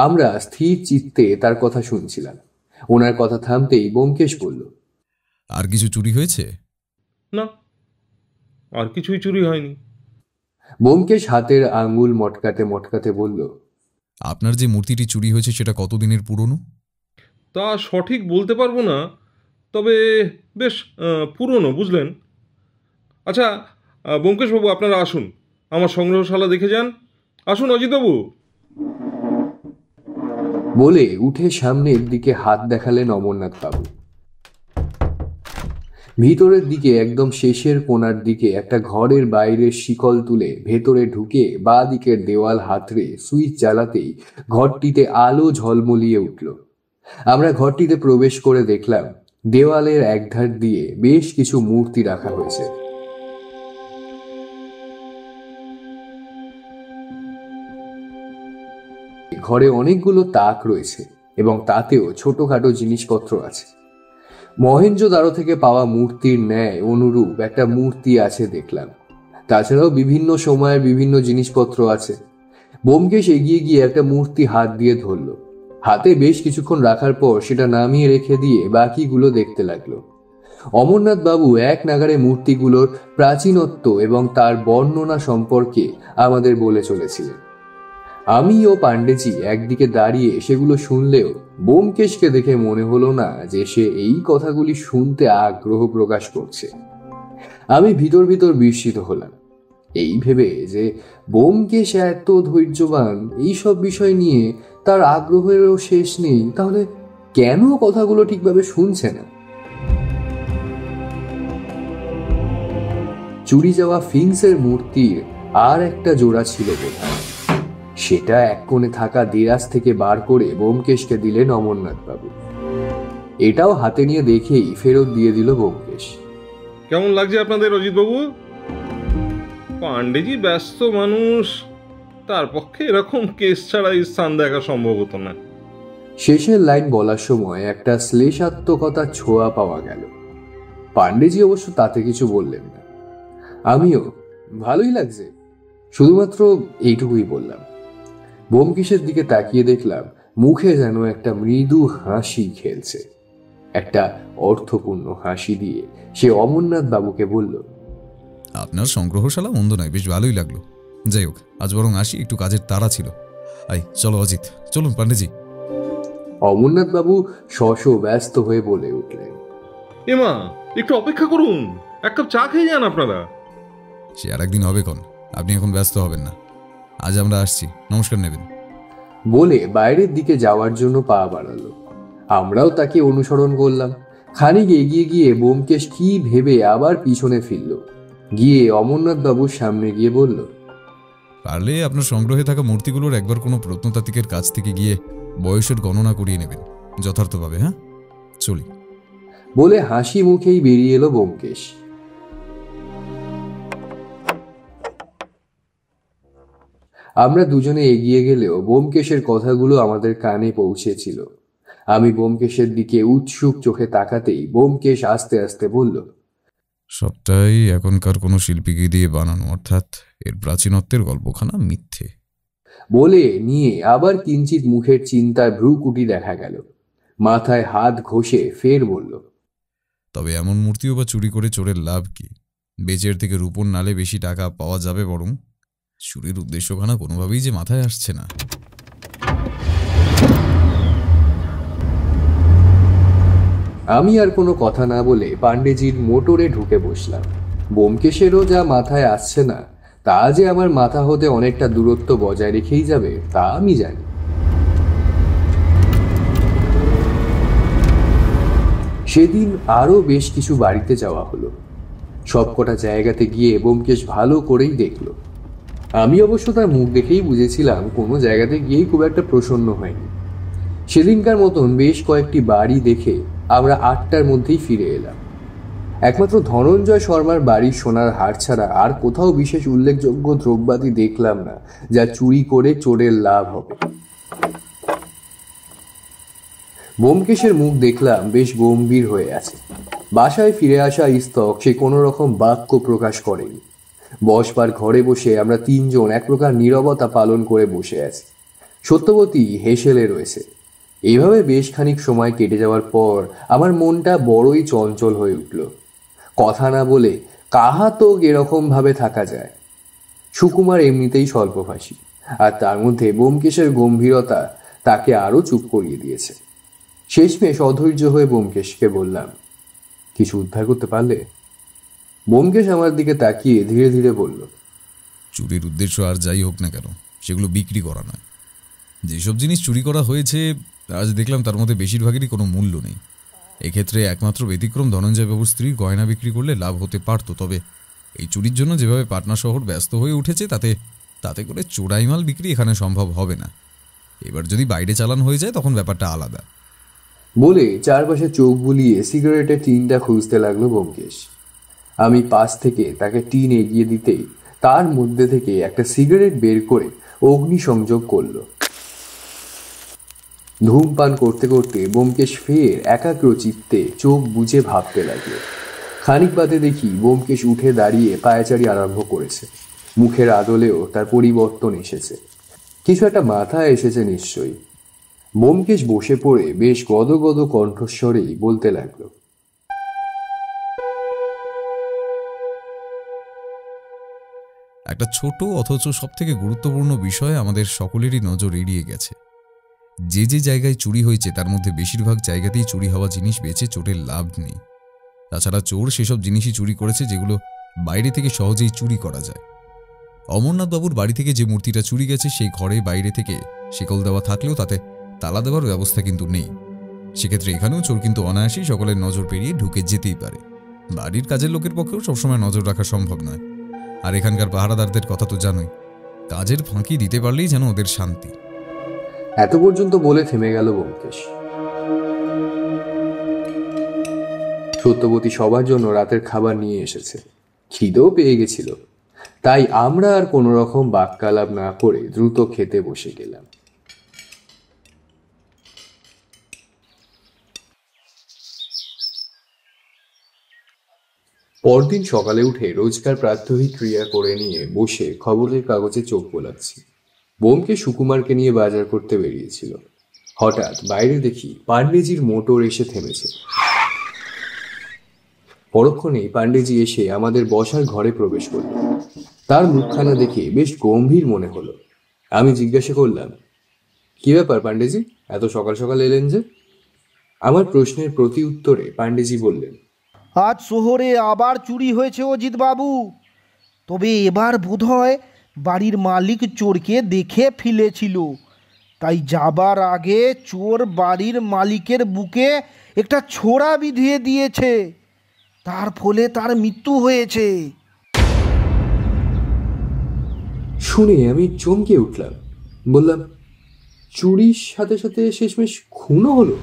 আমরা স্থির চিত্তে তার কথা শুনছিলাম। ওনার কথা থামতেই ব্যোমকেশ বলল, আর কিছু চুরি হয়েছে? না, আর কিছুই চুরি হয়নি। ব্যোমকেশ হাতের আঙ্গুল মটকাতে মটকাতে বলল, আপনার যে মূর্তিটি চুরি হয়েছে সেটা কতদিনের পুরনো? তা সঠিক বলতে পারবো না, তবে বেশ পুরনো, বুঝলেন। আচ্ছা, ব্যোমকেশবাবু, আপনারা আসুন, আমার সংগ্রহশালা দেখে যান। আসুন অজিতবাবু। বলে উঠে সামনের দিকে হাত দেখালেন অমরনাথ বাবু। ভিতরের দিকে একদম শেষের কোণার দিকে একটা ঘরের বাইরের শিকল তুলে ভেতরে ঢুকে বাঁ দিকের দেওয়াল হাতড়ে সুইচ জ্বালাতেই ঘরটিতে আলো ঝলমলিয়ে উঠল। আমরা ঘরটিতে প্রবেশ করে দেখলাম দেওয়ালের একধার দিয়ে বেশ কিছু মূর্তি রাখা হয়েছে। ঘরে অনেকগুলো তাক রয়েছে এবং তাতেও ছোটখাটো জিনিসপত্র আছে। মহেঞ্জোদারো থেকে পাওয়া মূর্তির ন্যায় অনুরূপ একটা মূর্তি আছে দেখলাম। তাছাড়াও বিভিন্ন সময়ের বিভিন্ন জিনিসপত্র আছে। ব্যোমকেশ এগিয়ে গিয়ে একটা মূর্তি হাত দিয়ে ধরল। হাতে বেশ কিছুক্ষণ রাখার পর সেটা নামিয়ে রেখে দিয়ে বাকিগুলো দেখতে লাগলো। অমরনাথ বাবু এক নাগাড়ে মূর্তিগুলোর প্রাচীনত্ব এবং তার বর্ণনা সম্পর্কে আমাদের বলে চলেছিলেন। আমি ও পাণ্ডেজি একদিকে দাঁড়িয়ে সেগুলো শুনলেও ব্যোমকেশকে দেখে মনে হলো না যে সে এই কথাগুলি শুনতে আগ্রহ প্রকাশ করছে। আমি ভিতর ভিতর বিস্মিত হলাম, এই ভেবে যে ব্যোমকেশ এত ধৈর্যবান, এইসব বিষয় নিয়ে তার আগ্রহেরও শেষ নেই, তাহলে কেন কথাগুলো ঠিকভাবে শুনছে না? চুরি যাওয়া ফিংসের মূর্তির আর একটা জোড়া ছিল বোধহয়। সেটা এক কোণে থাকা দেরাজ থেকে বার করে ব্যোমকেশকে দিলেন অমরনাথ বাবু। এটাও হাতে নিয়ে দেখেই ফেরত দিয়ে দিল ব্যোমকেশ। কেমন লাগছে আপনাদের অজিতবাবু? পাণ্ডেজি ব্যস্ত মানুষ, তার পক্ষে এরকম কেস ছাড়া এই স্থান দেখা সম্ভব হতো না। শেষের লাইন বলার সময় একটা শ্লেষাত্মকতার ছোঁয়া পাওয়া গেল। পাণ্ডেজি অবশ্য তাতে কিছু বললেন না। আমিও ভালোই লাগছে, শুধুমাত্র এইটুকুই বললাম। ব্যোমকেশের দিকে তাকিয়ে দেখলাম মুখে যেন একটা মৃদু হাসি খেলছে। একটা অর্থপূর্ণ হাসি দিয়ে সে অমরনাথ বাবুকে বলল, আপনার সংগ্রহশালা মন্দ নয়, বেশ ভালোই লাগলো। যাই হোক, আজ বরং আসি, একটু কাজের তাড়া ছিল। চলো অজিত, চলুন পাণ্ডেজি। অমরনাথ বাবু শশ ব্যস্ত হয়ে বলে উঠলেন, এমা, একটু অপেক্ষা করুন, এক কাপ চা খেয়ে যান আপনারা। সে আর একদিন হবে কোন, আপনি এখন ব্যস্ত হবেন না। আজ আমরা আসছি, নমস্কার নেবেন। বলে বাইরের দিকে যাওয়ার জন্য পা বাড়ালো। আমরাও তাকে অনুসরণ করলাম। খানিক এগিয়ে গিয়ে ব্যোমকেশ কি ভেবে আবার পিছনে ফিরল, গিয়ে অমরনাথ বাবুর সামনে গিয়ে বলল, পারলে আপনার সংগ্রহে থাকা মূর্তিগুলোর একবার কোনো প্রত্নতাত্ত্বিকের কাছ থেকে গিয়ে বয়সের গণনা করিয়ে নেবেন যথার্থভাবে। হ্যাঁ, চলি। বলে হাসি মুখেই বেরিয়ে এলো ব্যোমকেশ। আমরা দুজনে এগিয়ে গেলেও ব্যোমকেশের কথাগুলো আমাদের কানে পৌঁছেছিল। আমি ব্যোমকেশের দিকে উৎসুক চোখে তাকাতেই ব্যোমকেশ আস্তে আস্তে বলল, সবটাই এখনকার কোনো শিল্পীকে দিয়ে বানানো, অর্থাৎ এর প্রাচীনত্বের গল্পখানা মিথ্যে। বলে নিয়ে আবার কিঞ্চিত মুখের চিন্তায় ভ্রুকুটি দেখা গেল। মাথায় হাত ঘষে ফের বলল, তবে এমন মূর্তিও বা চুরি করে চোরের লাভ কি? বেচের থেকে রূপোর নালে বেশি টাকা পাওয়া যাবে, বরং চুরির উদ্দেশ্যখানা কোনোভাবেই যে মাথায় আসছে না। আমি আর কোনো কথা না বলে পাণ্ডেজির মোটরে ঢুকে বসলাম। ব্যোমকেশেরও যা মাথায় আসছে না, তা যে আমার মাথা হতে অনেকটা দূরত্ব বজায় রেখেই যাবে তা আমি জানি। সেদিন আরও বেশ কিছু বাড়িতে যাওয়া হলো। সবকটা জায়গাতে গিয়ে ব্যোমকেশ ভালো করেই দেখলো। আমি অবশ্য তার মুখ দেখেই বুঝেছিলাম কোনো জায়গাতে গিয়েই খুব একটা প্রসন্ন হয়নি। সেদিনকার মতন বেশ কয়েকটি বাড়ি দেখে আমরা 8টার মধ্যেই ফিরে এলাম। একমাত্র ধনঞ্জয় শর্মার বাড়ির সোনার হার ছাড়া আর কোথাও বিশেষ উল্লেখযোগ্য দ্রব্যাদি দেখলাম না যা চুরি করে চোরের লাভ হবে। ব্যোমকেশের মুখ দেখলাম বেশ গম্ভীর হয়ে আছে। বাসায় ফিরে আসা স্তক সে কোনো রকম বাক্য প্রকাশ করেনি। বসবার ঘরে বসে আমরা তিনজন এক প্রকার নীরবতা পালন করে বসে আছি। সত্যবতী হেসেলে রয়েছে। এইভাবে বেশ খানিক সময় কেটে যাওয়ার পর আমার মনটা বড়ই চঞ্চল হয়ে উঠল। কথা না বলে কাহা তো এরকম ভাবে থাকা যায়। সুকুমার এমনিতেই স্বল্পভাষী, আর তার মধ্যে ব্যোমকেশের গম্ভীরতা তাকে আরো চুপ করিয়ে দিয়েছে। শেষমেশ অধৈর্য হয়ে ব্যোমকেশকে বললাম, কিছু উদ্ধার করতে পারলে? ব্যোমকেশ আমার দিকে তাকিয়ে ধীরে ধীরে বলল, চুরির উদ্দেশ্য আর যাই হোক না কেন, সেগুলো বিক্রি করা নয়। যেসব জিনিস চুরি করা হয়েছে আজ দেখলাম তার মধ্যে বেশিরভাগেরই কোনো মূল্য নেই। এক্ষেত্রে একমাত্র ব্যতিক্রম ধনঞ্জয়বাবুর স্ত্রীর গয়না বিক্রি করলে লাভ হতে পারত। তবে এই চুরির জন্য যেভাবে পাটনা শহর ব্যস্ত হয়ে উঠেছে তাতে করে চোরাই মাল বিক্রি এখানে সম্ভব হবে না। এবার যদি বাইরে চালান হয়ে যায় তখন ব্যাপারটা আলাদা। বলে চারপাশে চোখ বুলিয়ে সিগারেটের টিনটা খুঁজতে লাগলো ব্যোমকেশ। আমি পাশ থেকে তাকে টিন এগিয়ে দিতেই তার মধ্যে থেকে একটা সিগারেট বের করে অগ্নিসংযোগ করলো। ধূমপান করতে করতে ব্যোমকেশ ফের একাগ্র চিত্তে চোখ বুজে ভাবতে লাগলো। খানিক বাদে দেখি ব্যোমকেশ উঠে দাঁড়িয়ে পায়চারি আরম্ভ করেছে। মুখের আদলেও তার পরিবর্তন এসেছে, কিছু একটা মাথায় এসেছে নিশ্চয়ই। ব্যোমকেশ বসে পড়ে বেশ গদগদ কণ্ঠস্বরেই বলতে লাগলো, একটা ছোট অথচ সবথেকে গুরুত্বপূর্ণ বিষয় আমাদের সকলেরই নজর এড়িয়ে গেছে। যে যে জায়গায় চুরি হয়েছে তার মধ্যে বেশিরভাগ জায়গাতেই চুরি হওয়া জিনিস বেচে চোরের লাভ নেই। তাছাড়া চোর সেসব জিনিসই চুরি করেছে যেগুলো বাইরে থেকে সহজেই চুরি করা যায়। অমরনাথবাবুর বাড়ি থেকে যে মূর্তিটা চুরি গেছে সেই ঘরে বাইরে থেকে শিকল দেওয়া থাকলেও তাতে তালা দেওয়ার ব্যবস্থা কিন্তু নেই। সেক্ষেত্রে এখানেও চোর কিন্তু অনায়াসেই সকলের নজর পেরিয়ে ঢুকে যেতেই পারে। বাড়ির কাজের লোকের পক্ষেও সবসময় নজর রাখা সম্ভব নয়। আর এখানকার পাহারাদারদের কথা তো জানোই, কাজের ফাঁকি দিতে পারলেই যেন ওদের শান্তি। এত পর্যন্ত বলে থেমে গেল ব্যোমকেশ। সত্যবতী সবার জন্য রাতের খাবার নিয়ে এসেছে, খিদেও পেয়ে গেছিল। তাই আমরা আর কোনো রকম বাক্যালাপ না করে দ্রুত খেতে বসে গেলাম। পরদিন সকালে উঠে রোজকার প্রাত্যহিক ক্রিয়া করে নিয়ে বসে খবরের কাগজে চোখ বোলাচ্ছি। ব্যোমকেশ সুকুমারকে নিয়ে বাজার করতে বেরিয়েছিল। হঠাৎ বাইরে দেখি পাণ্ডেজির মোটর এসে থেমেছে। পরক্ষণেই পাণ্ডেজি এসে আমাদের বসার ঘরে প্রবেশ করল। তার মুখখানা দেখে বেশ গম্ভীর মনে হলো। আমি জিজ্ঞাসা করলাম, কি ব্যাপার পাণ্ডেজি, এত সকাল সকাল এলেন যে? আমার প্রশ্নের প্রতি উত্তরে পাণ্ডেজি বললেন, আজ শহরে আবার চুরি হয়েছে অজিত বাবু। তবে এবার বোধহয় বাড়ির মালিক চোরকে দেখে ফেলেছিল, তাই যাবার আগে চোর বাড়ির মালিকের বুকে একটা ছোরা বিধিয়ে দিয়েছে। তার ফলে তার মৃত্যু হয়েছে। শুনে আমি চমকে উঠলাম। বললাম, চুরির সাথে সাথে শেষমেশ খুনও হলো?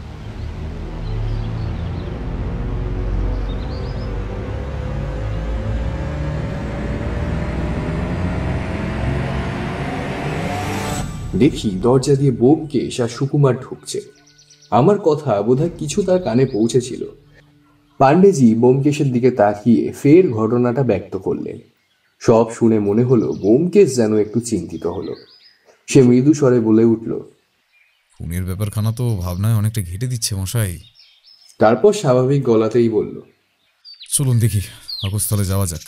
দেখি দরজা দিয়ে ব্যোমকেশ আর সুকুমার ঢুকছে। আমার কথা বোধহয় কিছু তার কানে পৌঁছেছিল। পাণ্ডেজি ব্যোমকেশের দিকে তাকিয়ে ফের ঘটনাটা ব্যক্ত করলেন। সব শুনে মনে হলো ব্যোমকেশ যেন একটু চিন্তিত হলো। সে মৃদু স্বরে বলে উঠল, খুনের ব্যাপারখানা তো ভাবনায় অনেকটা ঘেটে দিচ্ছে মশাই। তারপর স্বাভাবিক গলাতেই বলল, চলুন দেখি আগস্থলে যাওয়া যাক।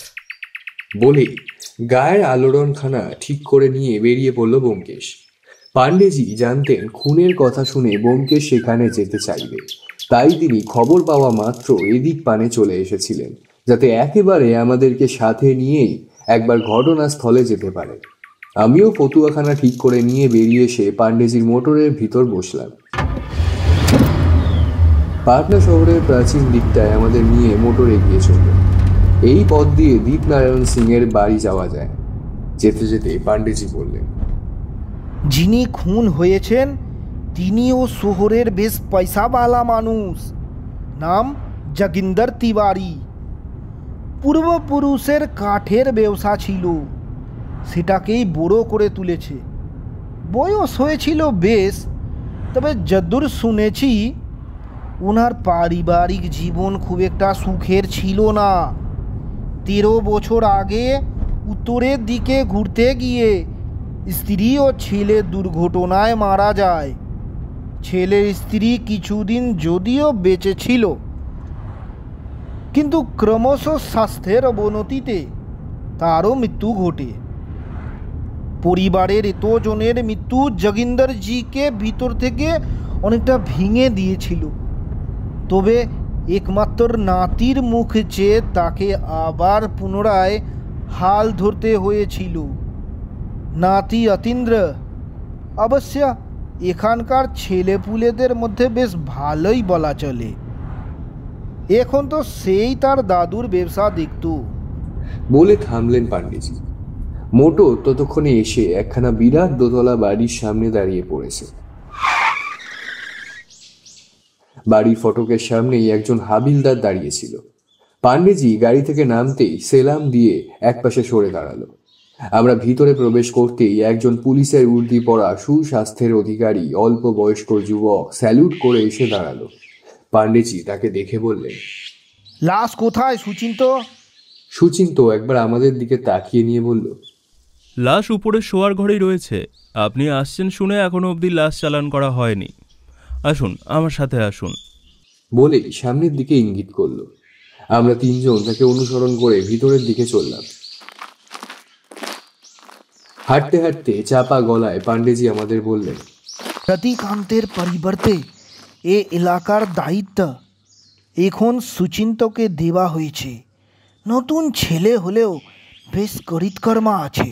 বলেই গায়ের আলোড়নখানা ঠিক করে নিয়ে বেরিয়ে পড়ল ব্যোমকেশ। পাণ্ডেজি জানতেন খুনের কথা শুনে ব্যোমকেশ সেখানে যেতে চাইবে, তাই তিনি খবর পাওয়া মাত্র এদিক পানে চলে এসেছিলেন, যাতে একেবারে আমাদেরকে সাথে নিয়েই একবার ঘটনাস্থলে যেতে পারে। আমিও ফতুয়াখানা ঠিক করে নিয়ে বেরিয়ে এসে পাণ্ডেজির মোটরের ভিতর বসলাম। পাটনা শহরের প্রাচীন দিকটায় আমাদের নিয়ে মোটর এগিয়ে চলল। এই পথ দিয়ে দীপনারায়ণ সিং এর বাড়ি যাওয়া যায়। যেতে যেতে পাণ্ডেজি বললেন, যিনি খুন হয়েছেন তিনিও শহরের বেশ পয়সাওয়ালা মানুষ। নাম জগিন্দর তিওয়ারি। পূর্বপুরুষের কাঠের ব্যবসা ছিল, সেটাকেই বড় করে তুলেছে। বয়স হয়েছিল বেশ, তবে যদ্দূর শুনেছি ওনার পারিবারিক জীবন খুব একটা সুখের ছিল না। 13 বছর আগে উত্তরের দিকে ঘুরতে গিয়ে স্ত্রী ও ছেলে দুর্ঘটনায় মারা যায়। ছেলের স্ত্রী কিছুদিন যদিও বেঁচে ছিল, কিন্তু ক্রমশ স্বাস্থ্যের অবনতিতে তারও মৃত্যু ঘটে। পরিবারের এতজনের মৃত্যু যোগিন্দরজিকে ভিতর থেকে অনেকটা ভেঙে দিয়েছিল। তবে একমাত্র নাতির মুখ চেয়ে তাকে আবার পুনরায় হাল ধরতে হয়েছিল। নাতি অতীন্দ্র অবশ্য এখানকার ছেলেপুলেদের মধ্যে বেশ ভালোই বলা চলে। এখন তো সেই তার দাদুর ব্যবসা দেখত। বলে থামলেন পাণ্ডেজি। মোটর ততক্ষণে এসে একখানা বিরাট দোতলা বাড়ির সামনে দাঁড়িয়ে পড়েছে। বাড়ির ফটকের সামনেই একজন হাবিলদার দাঁড়িয়েছিল। পাণ্ডেজি গাড়ি থেকে নামতেই সেলাম দিয়ে একপাশে সরে দাঁড়ালো। আমরা ভিতরে প্রবেশ করতেই একজন পুলিশের উর্দি পরা সুস্বাস্থ্যের অধিকারী অল্প বয়স্ক যুবক স্যালুট করে এসে দাঁড়ালো। পাণ্ডেজি তাকে দেখে বললেন, লাশ কোথায় সুচিন্ত? সুচিন্ত একবার আমাদের দিকে তাকিয়ে নিয়ে বলল, লাশ উপরে শোয়ার ঘরেই রয়েছে। আপনি আসছেন শুনে এখনো অবধি লাশ চালান করা হয়নি। আসুন, আমার সাথে আসুন। বলেই সামনের দিকে ইঙ্গিত করলো। আমরা তিনজন তাকে অনুসরণ করে ভিতরের দিকে চললাম। হাঁটতে হাঁটতে চাপা গলায় পাণ্ডেজি আমাদের বললেন, রতিকান্তের পরিবর্তে এ এলাকার দায়িত্ব এখন সুচিন্তকে দেওয়া হয়েছে। নতুন ছেলে হলেও বেশ করিতকর্মা আছে।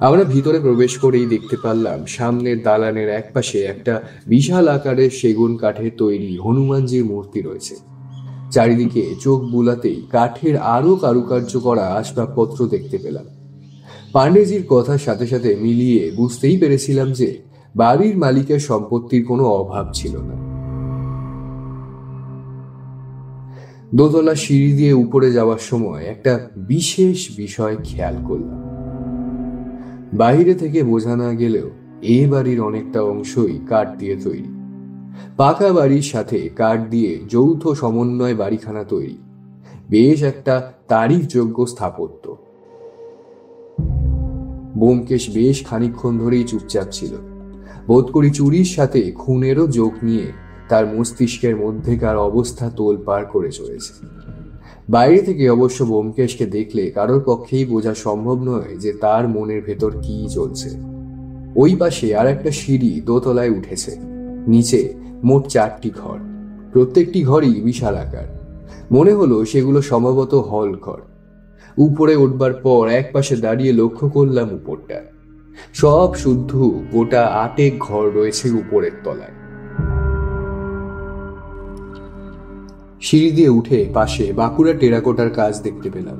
আমরা ভিতরে প্রবেশ করেই দেখতে পারলাম সামনের দালানের একপাশে একটা বিশাল আকারের সেগুন কাঠের তৈরি হনুমানজির মূর্তি রয়েছে। চারিদিকে চোখ বুলাতেই কাঠের আরো কারুকার্য করা আসবাবপত্র দেখতে পেলাম। পাণ্ডেজির কথার সাথে সাথে মিলিয়ে বুঝতেই পেরেছিলাম যে বাড়ির মালিকের সম্পত্তির কোনো অভাব ছিল না। দোতলা সিঁড়ি দিয়ে উপরে যাওয়ার সময় একটা বিশেষ বিষয় খেয়াল করলাম। বাইরে থেকে বোঝা না গেলেও এ বাড়ির অনেকটা অংশই কাঠ দিয়ে তৈরি। পাকা বাড়ির সাথে কাঠ দিয়ে যৌথ সমন্বয় বাড়িখানা তৈরি। বেশ একটা তারিফযোগ্য স্থাপত্য। ব্যোমকেশ বেশ খানিকক্ষণ ধরেই চুপচাপ ছিল। বোধ করি চুরির সাথে খুনেরও যোগ নিয়ে তার মস্তিষ্কের মধ্যেকার অবস্থা তোলপাড় করে চলেছে। বাইরে থেকে অবশ্য ব্যোমকেশকে দেখলে কারোর পক্ষেই বোঝা সম্ভব নয় যে তার মনের ভেতর কি চলছে। ওই পাশে আর একটা সিঁড়ি দোতলায় উঠেছে। নিচে মোট 4টি ঘর, প্রত্যেকটি ঘরই বিশাল আকার। মনে হলো সেগুলো সম্ভবত হল ঘর। উপরে উঠবার পর এক পাশে দাঁড়িয়ে লক্ষ্য করলাম উপরটা। সব শুদ্ধ গোটা 8 ঘর রয়েছে উপরের তলায়। সিঁড়ি দিয়ে উঠে পাশে বাঁকুড়া টেরাকোটার কাজ দেখতে পেলাম।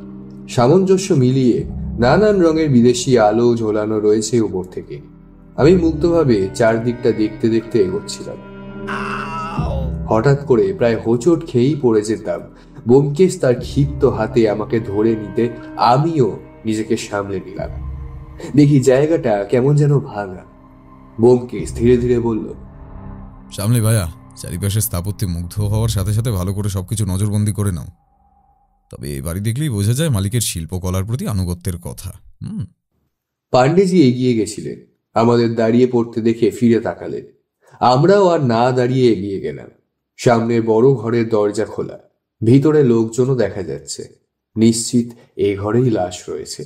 সামঞ্জস্য মিলিয়ে নানান রঙের বিদেশি আলো ঝোলানো রয়েছে উপর থেকে। আমি মুগ্ধভাবে চারদিকটা দেখতে দেখতে এগোচ্ছিলাম। হঠাৎ করে প্রায় হোঁচট খেয়েই পড়ে যেতাম ব্যোমকেশ তার ক্ষিপ্ত হাতে আমাকে ধরে নিতে। আমিও নিজেকে সামলে নিলাম। দেখি জায়গাটা কেমন যেন ভাঙা। ব্যোমকেশ ধীরে ধীরে বলল, সামলে ভাইয়া, চারিপাশে স্থাপত্যে মুগ্ধ হওয়ার সাথে সাথে ভালো করে সবকিছু নজরবন্দি করে নাও। তবে এই বাড়ি দেখলেই বোঝা যায় মালিকের শিল্পকলার প্রতি আনুগত্যের কথা। পাণ্ডেজি এগিয়ে গেছিলেন। আমাদের দাঁড়িয়ে পড়তে দেখে ফিরে তাকালেন। আমরাও আর না দাঁড়িয়ে এগিয়ে গেলাম। সামনের বড় ঘরের দরজা খোলা। ভিতরে লোকজনও দেখা যাচ্ছে। নিশ্চিত এই ঘরেই লাশ রয়েছে।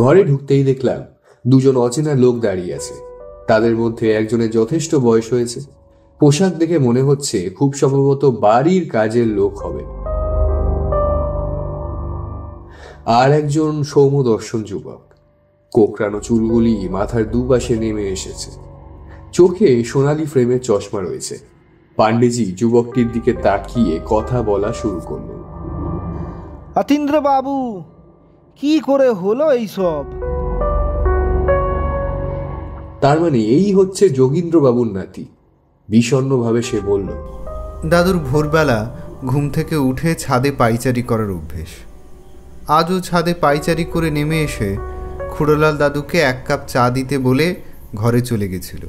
ঘরে ঢুকতেই দেখলাম দুজন অচেনা লোক দাঁড়িয়ে আছে। তাদের মধ্যে একজনের যথেষ্ট বয়স হয়েছে। পোশাক দেখে মনে হচ্ছে খুব সম্ভবত বাড়ির কাজের লোক হবে। আর একজন সৌম্যদর্শন যুবক। কোকড়ানো চুলগুলি মাথার দুপাশে নেমে এসেছে। চোখে সোনালি ফ্রেমের চশমা রয়েছে। পাণ্ডেজি যুবকটির দিকে তাকিয়ে কথা বলা শুরু করলেন। অতীন্দ্র বাবু, কি করে হলো এইসব? তার মানে এই হচ্ছে যোগীন্দ্রবাবুর নাতি। বিষণ্ণভাবে সে বলল, দাদুর ভোরবেলা ঘুম থেকে উঠে ছাদে পায়চারি করার অভ্যেস। আজও ছাদে পায়চারি করে নেমে এসে খুড়োলাল দাদুকে 1 কাপ চা দিতে বলে ঘরে চলে গেছিল।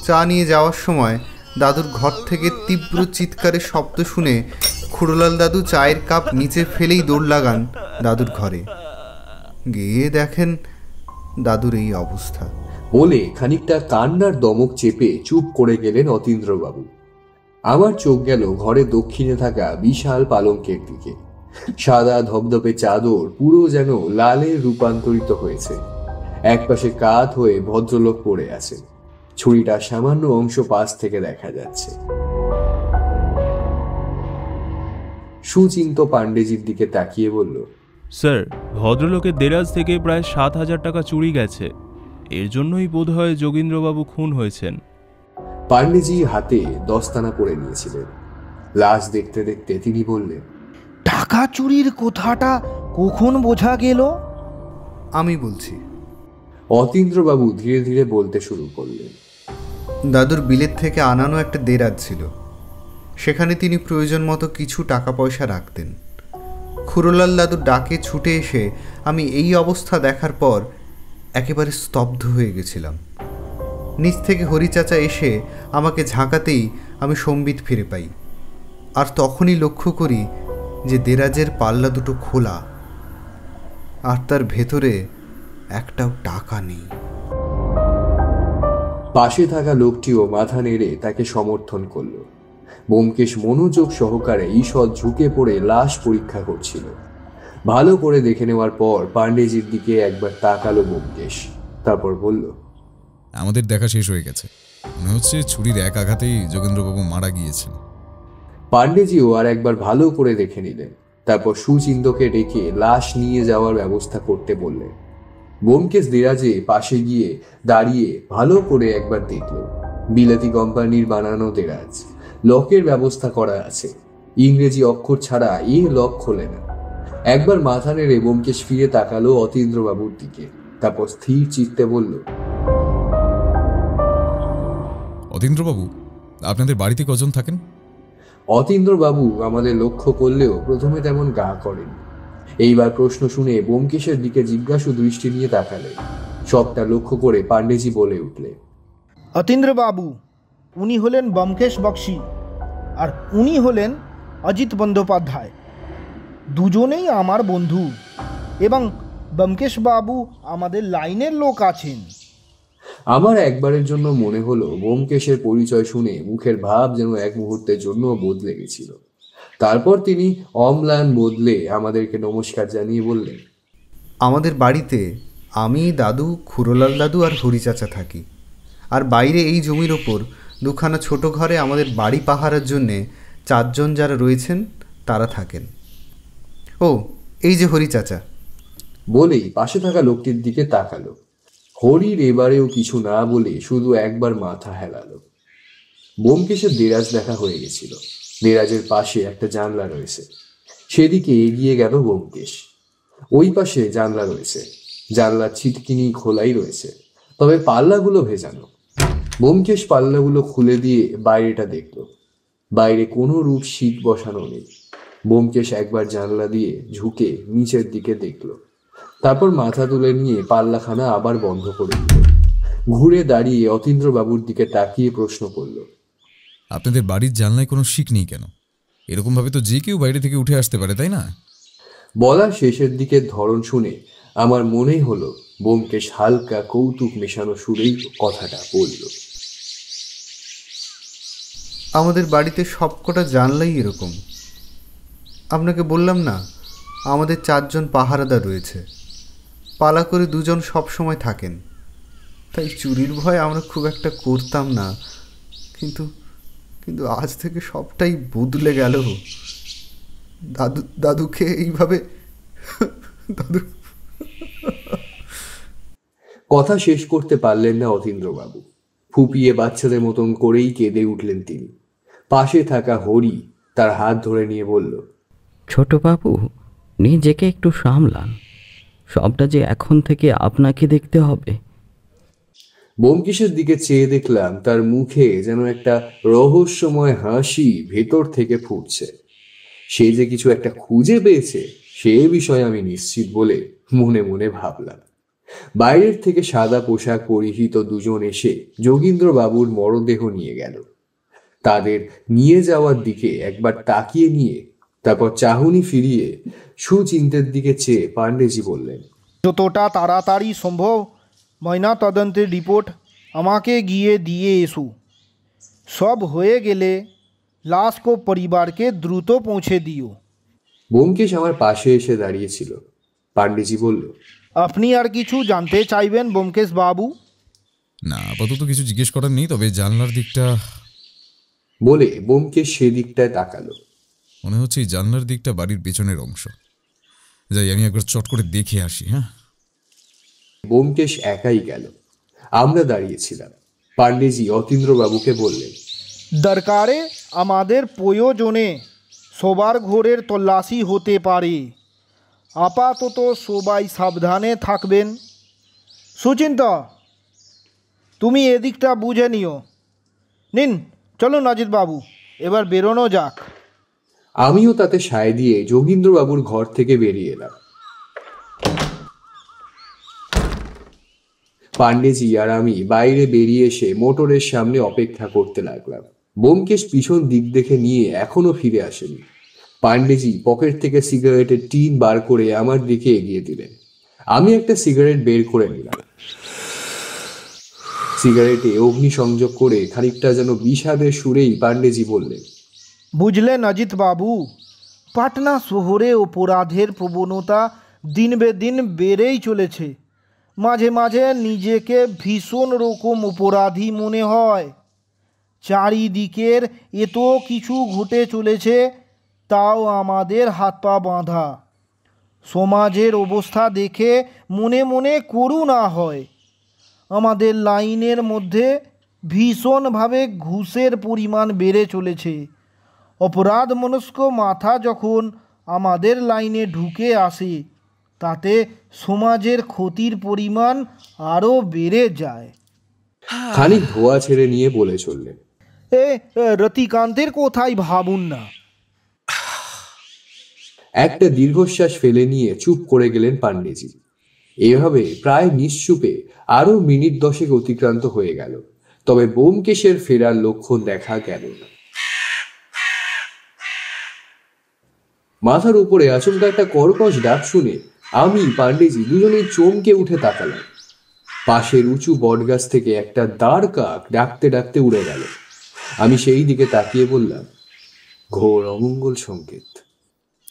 চা নিয়ে যাওয়ার সময় দাদুর ঘর থেকে তীব্র চিৎকারের শব্দ শুনে খুড়োলাল দাদু চায়ের কাপ নিচে ফেলেই দৌড় লাগান দাদুর ঘরে। গিয়ে দেখেন দাদুর এই অবস্থা। বলে খানিকটা কান্নার দমক চেপে চুপ করে গেলেন অতীন্দ্রবাবু। আমার চোখ গেল ঘরে দক্ষিণে থাকা বিশাল পালঙ্কের দিকে। সাদা ধবধবে চাদর পুরো যেন লালে রূপান্তরিত হয়েছে। একপাশে কাত হয়ে ভদ্রলোক পড়ে আছে। ছুরিটা সামান্য অংশ পাশ থেকে দেখা যাচ্ছে। সুচিন্ত পাণ্ডেজির দিকে তাকিয়ে বলল, স্যার, ভদ্রলোকের দেরাজ থেকে প্রায় 7,000 টাকা চুরি গেছে। এর জন্যই বোধ হয় যোগীন্দ্রবাবু খুন হয়েছেন। পাণ্ডেজি হাতে দস্তানা পরে নিয়েছিলেন। লাশ দেখতে দেখতে তিনি বললেন, টাকা চুরির কথাটা কখন বোঝা গেল? আমি বলছি। অতীন্দ্রবাবু ধীরে ধীরে বলতে শুরু করলেন, দাদুর বিলেত থেকে আনানো একটা দেরাজ ছিল। সেখানে তিনি প্রয়োজন মতো কিছু টাকা পয়সা রাখতেন। খুড়োলাল দাদুর ডাকে ছুটে এসে আমি এই অবস্থা দেখার পর একেবারে স্তব্ধ হয়ে গেছিলাম। নিচ থেকে হরিচাচা এসে আমাকে ঝাঁকাতেই আমি সম্বিত ফিরে পাই। আর তখনই লক্ষ্য করি যে দেরাজের পাল্লা দুটো খোলা, আর তার ভেতরে একটাও টাকা নেই। পাশে থাকা লোকটিও মাথা নেড়ে তাকে সমর্থন করল। ব্যোমকেশ মনোযোগ সহকারে ঈষৎ ঝুঁকে পড়ে লাশ পরীক্ষা করছিল। ভালো করে দেখে নেওয়ার পর পাণ্ডেজির দিকে একবার তাকালো ব্যোমকেশ, তারপর বলল, আমাদের দেখা শেষ হয়ে গেছে। মনে হচ্ছে ছুরির এক আঘাতেই যোগেন্দ্রবাবু মারা গিয়েছেন। পাণ্ডেজিও আর একবার ভালো করে দেখে নিলেন। তারপর সুচিন্তকে ডেকে লাশ নিয়ে যাওয়ার ব্যবস্থা করতে বললেন। ব্যোমকেশ দেরাজে পাশে গিয়ে দাঁড়িয়ে ভালো করে একবার দেখল। বিলাতি কোম্পানির বানানো দেরাজ, লকের ব্যবস্থা করা আছে। ইংরেজি অক্ষর ছাড়া এই লক খোলে না। একবার মাথা নেড়ে ব্যোমকেশ ফিরে তাকালো অতীন্দ্রবাবুর দিকে, তারপর স্থির চিত্তে বলল, অতীন্দ্রবাবু, আপনাদের বাড়িতে কজন থাকেন? অতীন্দ্রবাবু আমাদের লক্ষ্য করলেও প্রথমে তেমন গা করেন। এইবার প্রশ্ন শুনে ব্যোমকেশের দিকে জিজ্ঞাসু দৃষ্টি নিয়ে তাকালেন। সবটা লক্ষ্য করে পাণ্ডেজি বলে উঠলেন, অতীন্দ্রবাবু, উনি হলেন ব্যোমকেশ বক্সী, আর উনি হলেন অজিত বন্দ্যোপাধ্যায়। দুজনেই আমার বন্ধু, এবং ব্যোমকেশ বাবু আমাদের লাইনের লোক আছেন। আমার একবারের জন্য মনে হলো ব্যোমকেশের পরিচয় শুনে মুখের ভাব যেন এক মুহূর্তের জন্য বদলে গেছিল। তারপর তিনি অম্লান বদলে আমাদেরকে নমস্কার জানিয়ে বললেন, আমাদের বাড়িতে আমি, দাদু, খুড়োলাল দাদু আর হরিচাচা থাকি। আর বাইরে এই জমির ওপর 2খানা ছোট ঘরে আমাদের বাড়ি পাহারার জন্যে 4 জন যারা রয়েছেন তারা থাকেন। ও, এই যে হরিচাচা। বলেই পাশে থাকা লোকটির দিকে তাকালো। হরির এবারেও কিছু না বলে শুধু একবার মাথা হেলালো। ব্যোমকেশের দেরাজ দেখা হয়ে গেছিল। দেরাজের পাশে একটা জানলা রয়েছে, সেদিকে এগিয়ে গেল ব্যোমকেশ। ওই পাশে জানলা রয়েছে, জানলার ছিটকিনি খোলাই রয়েছে, তবে পাল্লাগুলো ভেজানো। ব্যোমকেশ পাল্লাগুলো খুলে দিয়ে বাইরেটা দেখল। বাইরে কোনো রূপ শীত বসানো নেই। ব্যোমকেশ একবার জানলা দিয়ে ঝুঁকে নিচের দিকে দেখল, তারপর মাথা তুলে নিয়ে পাল্লাখানা আবার বন্ধ করে দিল। ঘুরে দাঁড়িয়ে অতীন্দ্রবাবুর দিকে তাকিয়ে প্রশ্ন করল, আপনাদের বাড়ির জানলায় কোনো শিক নেই কেন? এরকমভাবে তো যে কেউ বাইরে থেকে উঠে আসতে পারে, তাই না? বলার শেষের দিকের ধরন শুনে আমার মনেই হলো ব্যোমকেশ হালকা কৌতুক মেশানো সুরেই কথাটা বলল। আমাদের বাড়িতে সবকটা জানলাই এরকম। আপনাকে বললাম না, আমাদের 4 জন পাহারাদার রয়েছে। পালা করে 2 জন সবসময় থাকেন। তাই চুরির ভয় আমরা খুব একটা করতাম না, কিন্তু কিন্তু আজ থেকে সবটাই বদলে গেল। দাদুকে এইভাবে দাদু। কথা শেষ করতে পারলেন না অতীন্দ্রবাবু। ফুপিয়ে বাচ্চাদের মতন করেই কেঁদে উঠলেন তিনি। পাশে থাকা হরি তার হাত ধরে নিয়ে বলল, ছোট বাবু, নিজেকে একটু সামলান। সবটা যে এখন থেকে আপনাকে দেখতে হবে। ব্যোমকেশের দিকে চেয়ে দেখলাম তার মুখে যেন একটা রহস্যময় হাসি ভেতর থেকে ফুটছে। সে যে কিছু একটা খুঁজে পেয়েছে সে বিষয়ে আমি নিশ্চিত বলে মনে মনে ভাবলাম। বাইরের থেকে সাদা পোশাক পরিহিত দুজন এসে যোগীন্দ্রবাবুর মরদেহ নিয়ে গেল। তাদের নিয়ে যাওয়ার দিকে একবার তাকিয়ে নিয়ে তারপর চাহনি ফিরিয়ে সুচিন্তের দিকে চেয়ে পাণ্ডেজি বললেন, যতটা তাড়াতাড়ি সম্ভব ময়না তদন্তের রিপোর্ট আমাকে গিয়ে দিয়ে এসো। সব হয়ে গেলে লাশ কো পরিবারকে দ্রুত পৌঁছে দিও। ব্যোমকেশ আমার পাশে এসে দাঁড়িয়েছিল। পাণ্ডেজি বলল, আপনি আর কিছু জানতে চাইবেন ব্যোমকেশ বাবু? না, আপাতত কিছু জিজ্ঞেস করার নেই, তবে জানলার দিকটা। বলে ব্যোমকেশ সেদিকটায় তাকালো। মনে হচ্ছে এই জানলার দিকটা বাড়ির পেছনের অংশ। যাই, আমি একবার চট করে দেখে আসি। হ্যাঁ। ব্যোমকেশ একাই গেল। আমরা দাঁড়িয়েছিলাম। পাণ্ডেজি অতীন্দ্রবাবুকে বললেন, দরকারে আমাদের প্রয়োজনে সবার ঘরের তল্লাশি হতে পারে। আপাতত সবাই সাবধানে থাকবেন। সুচিন্তা, তুমি এদিকটা বুঝে নিও। নিন, চলুন অজিত বাবু, এবার বেরোনো যাক। আমিও তাতে সায় দিয়ে যোগীন্দ্রবাবুর ঘর থেকে বেরিয়ে এলাম। পাণ্ডেজি আর আমি বাইরে বেরিয়ে এসে মোটরের সামনে অপেক্ষা করতে লাগলাম। ব্যোমকেশ পিছন দিক দেখে নিয়ে এখনো ফিরে আসেনি। পাণ্ডেজি পকেট থেকে সিগারেটের টিন বার করে আমার দিকে এগিয়ে দিলেন। আমি একটা সিগারেট বের করে নিলাম। সিগারেটে অগ্নিসংযোগ করে খানিকটা যেন বিষাদের সুরেই পাণ্ডেজি বললেন, বুঝলেন অজিত বাবু, পাটনা শহরে অপরাধের প্রবণতা দিন বেদিন বেড়েই চলেছে। মাঝে মাঝে নিজেকে ভীষণ রকম অপরাধী মনে হয়। চারিদিকের এত কিছু ঘটে চলেছে, তাও আমাদের হাত পা বাঁধা। সমাজের অবস্থা দেখে মনে মনে করুণা হয়। আমাদের লাইনের মধ্যে ভীষণভাবে ঘুষের পরিমাণ বেড়ে চলেছে। অপরাধ মনস্ক মাথা যখন আমাদের লাইনে ঢুকে আসে, তাতে সমাজের ক্ষতির পরিমাণ আরও বেড়ে যায়। খানিক ধোয়া ছেড়ে নিয়ে বলে চললেন, রতিকান্তের কোথায় ভাবুন না। একটা দীর্ঘশ্বাস ফেলে নিয়ে চুপ করে গেলেন পাণ্ডেজি। এভাবে প্রায় নিশ্চুপে আরো মিনিট 10 অতিক্রান্ত হয়ে গেল। তবে ব্যোমকেশের ফেরার লক্ষণ দেখা গেল না। মাথার উপরে আচমকা একটা কর্কশ ডাক শুনে আমি পাণ্ডেজি দুজনেই চমকে উঠে তাকালাম। পাশের উঁচু বটগাছ থেকে একটা দাঁড় কাক ডাকতে ডাকতে উড়ে গেল। আমি সেই দিকে তাকিয়ে বললাম, ঘোর অমঙ্গল সংকেত।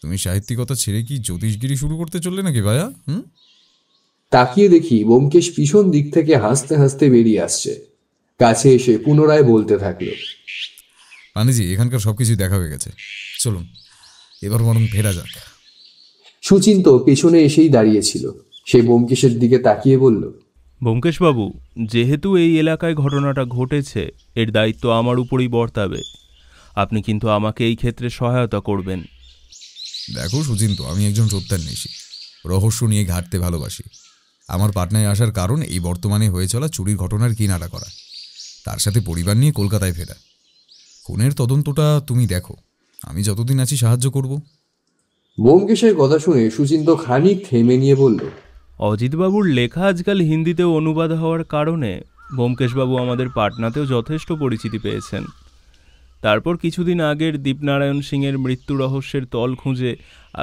তুমি সাহিত্যিকতা ছেড়ে কি জ্যোতিষগিরি শুরু করতে চললে নাকি ভাইয়া? তাকিয়ে দেখি ব্যোমকেশ পিছন দিক থেকে হাসতে হাসতে বেরিয়ে আসছে। কাছে এসে পুনরায় বলতে থাকলো, পাণ্ডেজি, এখানকার সবকিছু দেখা হয়ে গেছে, চলুন এবার বরং ফেরা যাক। সুচিন্ত পেছনে এসেই দাঁড়িয়েছিল। সে ব্যোমকেশের দিকে তাকিয়ে বলল, ব্যোমকেশবাবু, যেহেতু এই এলাকায় ঘটনাটা ঘটেছে, এর দায়িত্ব আমার উপরেই বর্তাবে। আপনি কিন্তু আমাকে এই ক্ষেত্রে সহায়তা করবেন। দেখো সুচিন্ত, আমি একজন সত্যান্বেষী, রহস্য নিয়ে ঘাঁটতে ভালোবাসি। আমার পাটনায় আসার কারণ এই বর্তমানে হয়ে চলা চুরির ঘটনার কিনারা করা, তার সাথে পরিবার নিয়ে কলকাতায় ফেরা। খুনের তদন্তটা তুমি দেখো, আমি যতদিন আছি সাহায্য করব। ব্যোমকেশের কথা শুনে সুচিন্ত খানিক থেমে নিয়ে বলল, অজিতবাবুর লেখা আজকাল হিন্দিতেও অনুবাদ হওয়ার কারণে ব্যোমকেশবাবু আমাদের পাটনাতেও যথেষ্ট পরিচিতি পেয়েছেন। তারপর কিছুদিন আগের দীপনারায়ণ সিংয়ের মৃত্যু রহস্যের তল খুঁজে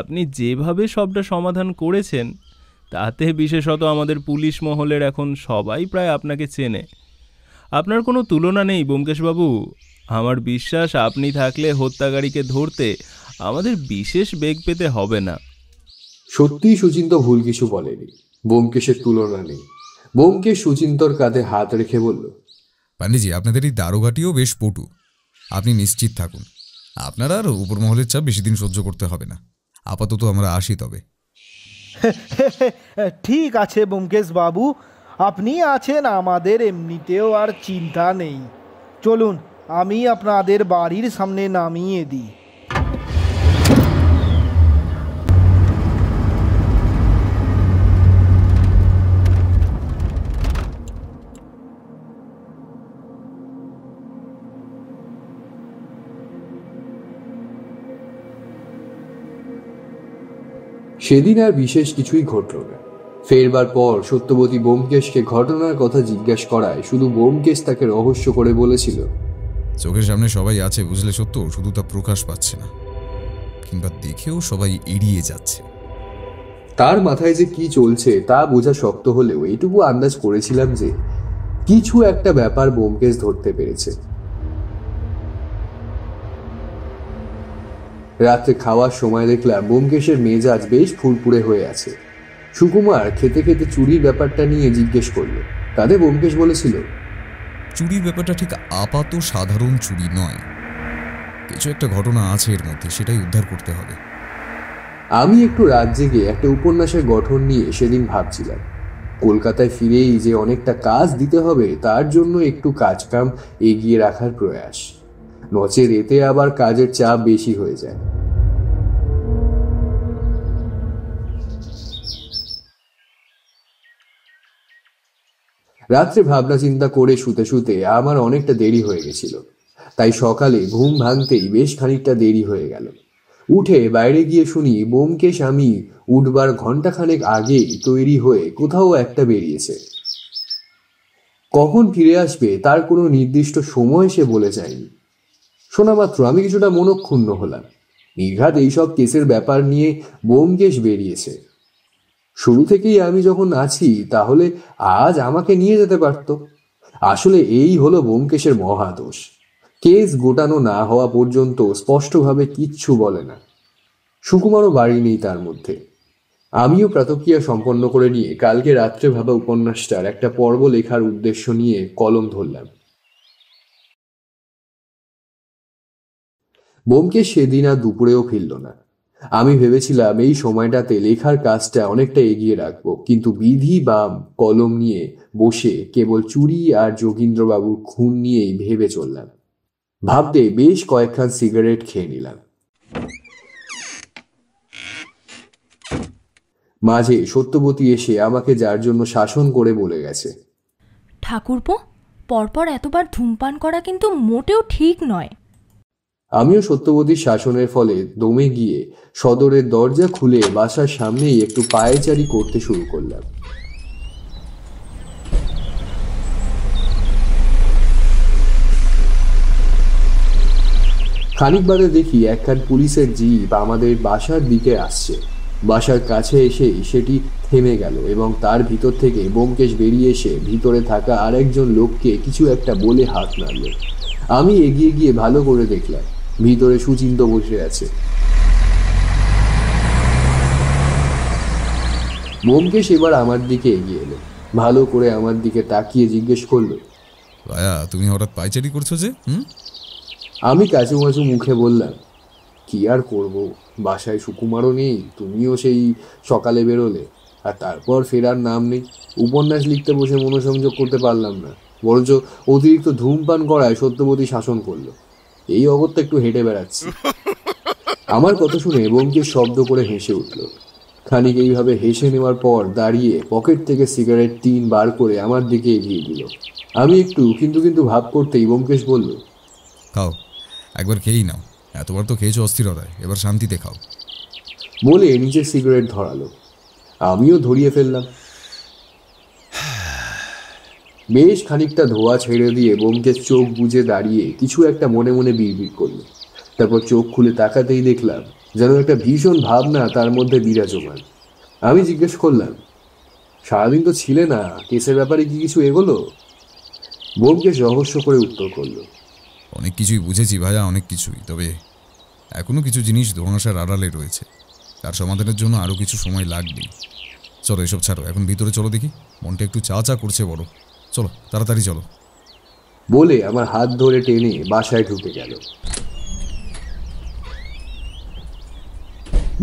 আপনি যেভাবে সবটা সমাধান করেছেন, তাতে বিশেষত আমাদের পুলিশ মহলের এখন সবাই প্রায় আপনাকে চেনে। আপনার কোনো তুলনা নেই ব্যোমকেশবাবু। আমার বিশ্বাস আপনি থাকলে হত্যাকারীকে ধরতে আমাদের বিশেষ বেগ পেতে হবে না। সত্যিই সুচিন্ত ভুল কিছু বলেনি। ব্যোমকেশের তুলনা নেই। ব্যোমকেশ সুচিন্তর কাঁধে হাত রেখে বলল, পাণ্ডেজি, আপনাদের এই দারোগাটিও বেশ পটু। আপনি নিশ্চিত থাকুন, আপনার আর উপর মহলের চাপ বেশি দিন সহ্য করতে হবে না। আপাতত আমরা আসি তবে। ঠিক আছে ব্যোমকেশ বাবু, আপনি আছেন, আমাদের এমনিতেও আর চিন্তা নেই। চলুন, আমি আপনাদের বাড়ির সামনে নামিয়ে দিই। সেদিন আর বিশেষ কিছুই ঘটল না। ফেরবার পর সত্যবতী ব্যোমকেশকে ঘটনার কথা জিজ্ঞেস করায় শুধু ব্যোমকেশ তাকে রহস্য করে বলেছিল, চোখের সামনে সবাই আছে বুঝলে সত্য, শুধু তা প্রকাশ পাচ্ছে না, কিংবা দেখেও সবাই এড়িয়ে যাচ্ছে। তার মাথায় যে কি চলছে তা বোঝা শক্ত হলেও এইটুকু আন্দাজ করেছিলাম যে কিছু একটা ব্যাপার ব্যোমকেশ ধরতে পেরেছে। রাত্রে খাওয়ার সময় দেখলাম ব্যোমকেশের মেজাজ বেশ ফুরফুরে হয়ে আছে। সুকুমার খেতে খেতে চুরির ব্যাপারটা নিয়ে জিজ্ঞেস করলো। তাতে ব্যোমকেশ বলেছিল, চুরির ব্যাপারটা ঠিক আপাত সাধারণ চুরি নয়, কিছু একটা ঘটনা আছে এর মধ্যে, সেটাই উদ্ধার করতে হবে। আমি একটু রাত জেগে একটা উপন্যাসের গঠন নিয়ে সেদিন ভাবছিলাম। কলকাতায় ফিরেই যে অনেকটা কাজ দিতে হবে তার জন্য একটু কাজকাম এগিয়ে রাখার প্রয়াস, নচেত এতে আবার কাজের চাপ বেশি হয়ে যায়। রাত্রে ভাবনা চিন্তা করে শুতে শুতে আমার অনেকটা দেরি হয়ে গেছিল, তাই সকালে ঘুম ভাঙতেই বেশ খানিকটা দেরি হয়ে গেল। উঠে বাইরে গিয়ে শুনি ব্যোমকেশ আমি উঠবার ঘন্টাখানেক আগেই তৈরি হয়ে কোথাও একটা বেরিয়েছে। কখন ফিরে আসবে তার কোনো নির্দিষ্ট সময় সে বলে যায়নি। শোনা মাত্র আমি কিছুটা মনক্ষুণ্ণ হলাম। নির্ঘাত এইসব কেসের ব্যাপার নিয়ে ব্যোমকেশ বেরিয়েছে। শুরু থেকেই আমি যখন আছি তাহলে আজ আমাকে নিয়ে যেতে পারত। আসলে এই হলো ব্যোমকেশের মহাদোষ, কেস গোটানো না হওয়া পর্যন্ত স্পষ্টভাবে কিচ্ছু বলে না। সুকুমারও বাড়ি নেই তার মধ্যে। আমিও প্রাতক্রিয়া সম্পন্ন করে নিয়ে কালকে রাত্রে ভাবা উপন্যাসটার একটা পর্ব লেখার উদ্দেশ্য নিয়ে কলম ধরলাম। ব্যোমকেশ সেদিন আর দুপুরেও ফিরল না। আমি ভেবেছিলাম এই সময়টাতে লেখার কাজটা অনেকটা এগিয়ে রাখবো, কিন্তু বিধি বা কলম নিয়ে বসে কেবল চুরি আর যোগীন্দ্রবাবুর খুন নিয়েই ভেবে চললাম। ভাবতে বেশ কয়েকখান সিগারেট খেয়ে নিলাম। মাঝে সত্যবতী এসে আমাকে যার জন্য শাসন করে বলে গেছে, ঠাকুরপো, পরপর এতবার ধূমপান করা কিন্তু মোটেও ঠিক নয়। আমিও সত্যবতীর শাসনের ফলে দমে গিয়ে সদরের দরজা খুলে বাসার সামনেই একটু পায়চারি করতে শুরু করলাম। খানিক বাদে দেখি একখান পুলিশের জিপ আমাদের বাসার দিকে আসছে। বাসার কাছে এসেই সেটি থেমে গেল এবং তার ভিতর থেকে ব্যোমকেশ বেরিয়ে এসে ভিতরে থাকা আরেকজন লোককে কিছু একটা বলে হাত নাড়ল। আমি এগিয়ে গিয়ে ভালো করে দেখলাম ভিতরে সুচিন্ত বসে আছে। ব্যোমকেশ এবার আমার দিকে এগিয়ে এলো, ভালো করে আমার দিকে তাকিয়ে জিজ্ঞেস করলো, ভায়া তুমি হঠাৎ পাইচারি করছো যে? আমি কাচুমাচু মুখে বললাম, কি আর করব, বাসায় সুকুমারও নেই, তুমিও সেই সকালে বেরোলে, আর তারপর ফেরার নাম নেই। উপন্যাস লিখতে বসে মনোসংযোগ করতে পারলাম না, বরঞ্চ অতিরিক্ত ধূমপান করায় সত্যবতী শাসন করলো। এই অগত্যা একটু হেঁটে বেড়াচ্ছি। আমার কথা শুনে ব্যোমকেশ শব্দ করে হেসে উঠল। খানিক এইভাবে হেসে নেওয়ার পর দাঁড়িয়ে পকেট থেকে সিগারেট 3 বার করে আমার দিকে এগিয়ে দিল। আমি একটু কিন্তু কিন্তু ভাব করতেই ব্যোমকেশ বলল, খাও, একবার খেয়েই নাও, এতবার তো খেয়েছো অস্থিরতায়, এবার শান্তিতে খাও। বলে নিজের সিগারেট ধরালো। আমিও ধরিয়ে ফেললাম। বেশ খানিকটা ধোয়া ছেড়ে দিয়ে ব্যোমকেশ চোখ বুজে দাঁড়িয়ে কিছু একটা মনে মনে বিড়বিড় করল। তারপর চোখ খুলে তাকাতেই দেখলাম যেন একটা ভীষণ ভাবনা তার মধ্যে বিরাজমান। আমি জিজ্ঞেস করলাম, সারাদিন তো ছিলে না, কেসের ব্যাপারে কি কিছু এগোলো? ব্যোমকেশ রহস্য করে উত্তর করলো, অনেক কিছুই বুঝেছি ভাইয়া, অনেক কিছুই, তবে এখনো কিছু জিনিস ধোঁয়াশার আড়ালে রয়েছে, তার সমাধানের জন্য আরও কিছু সময় লাগবেই। চলো এসব ছাড়ো, এখন ভিতরে চলো দেখি, মনটা একটু চা চা করছে বড়, চলো তাড়াতাড়ি চলো। বলে আমার হাত ধরে টেনে বাসায় ঢুকে গেল।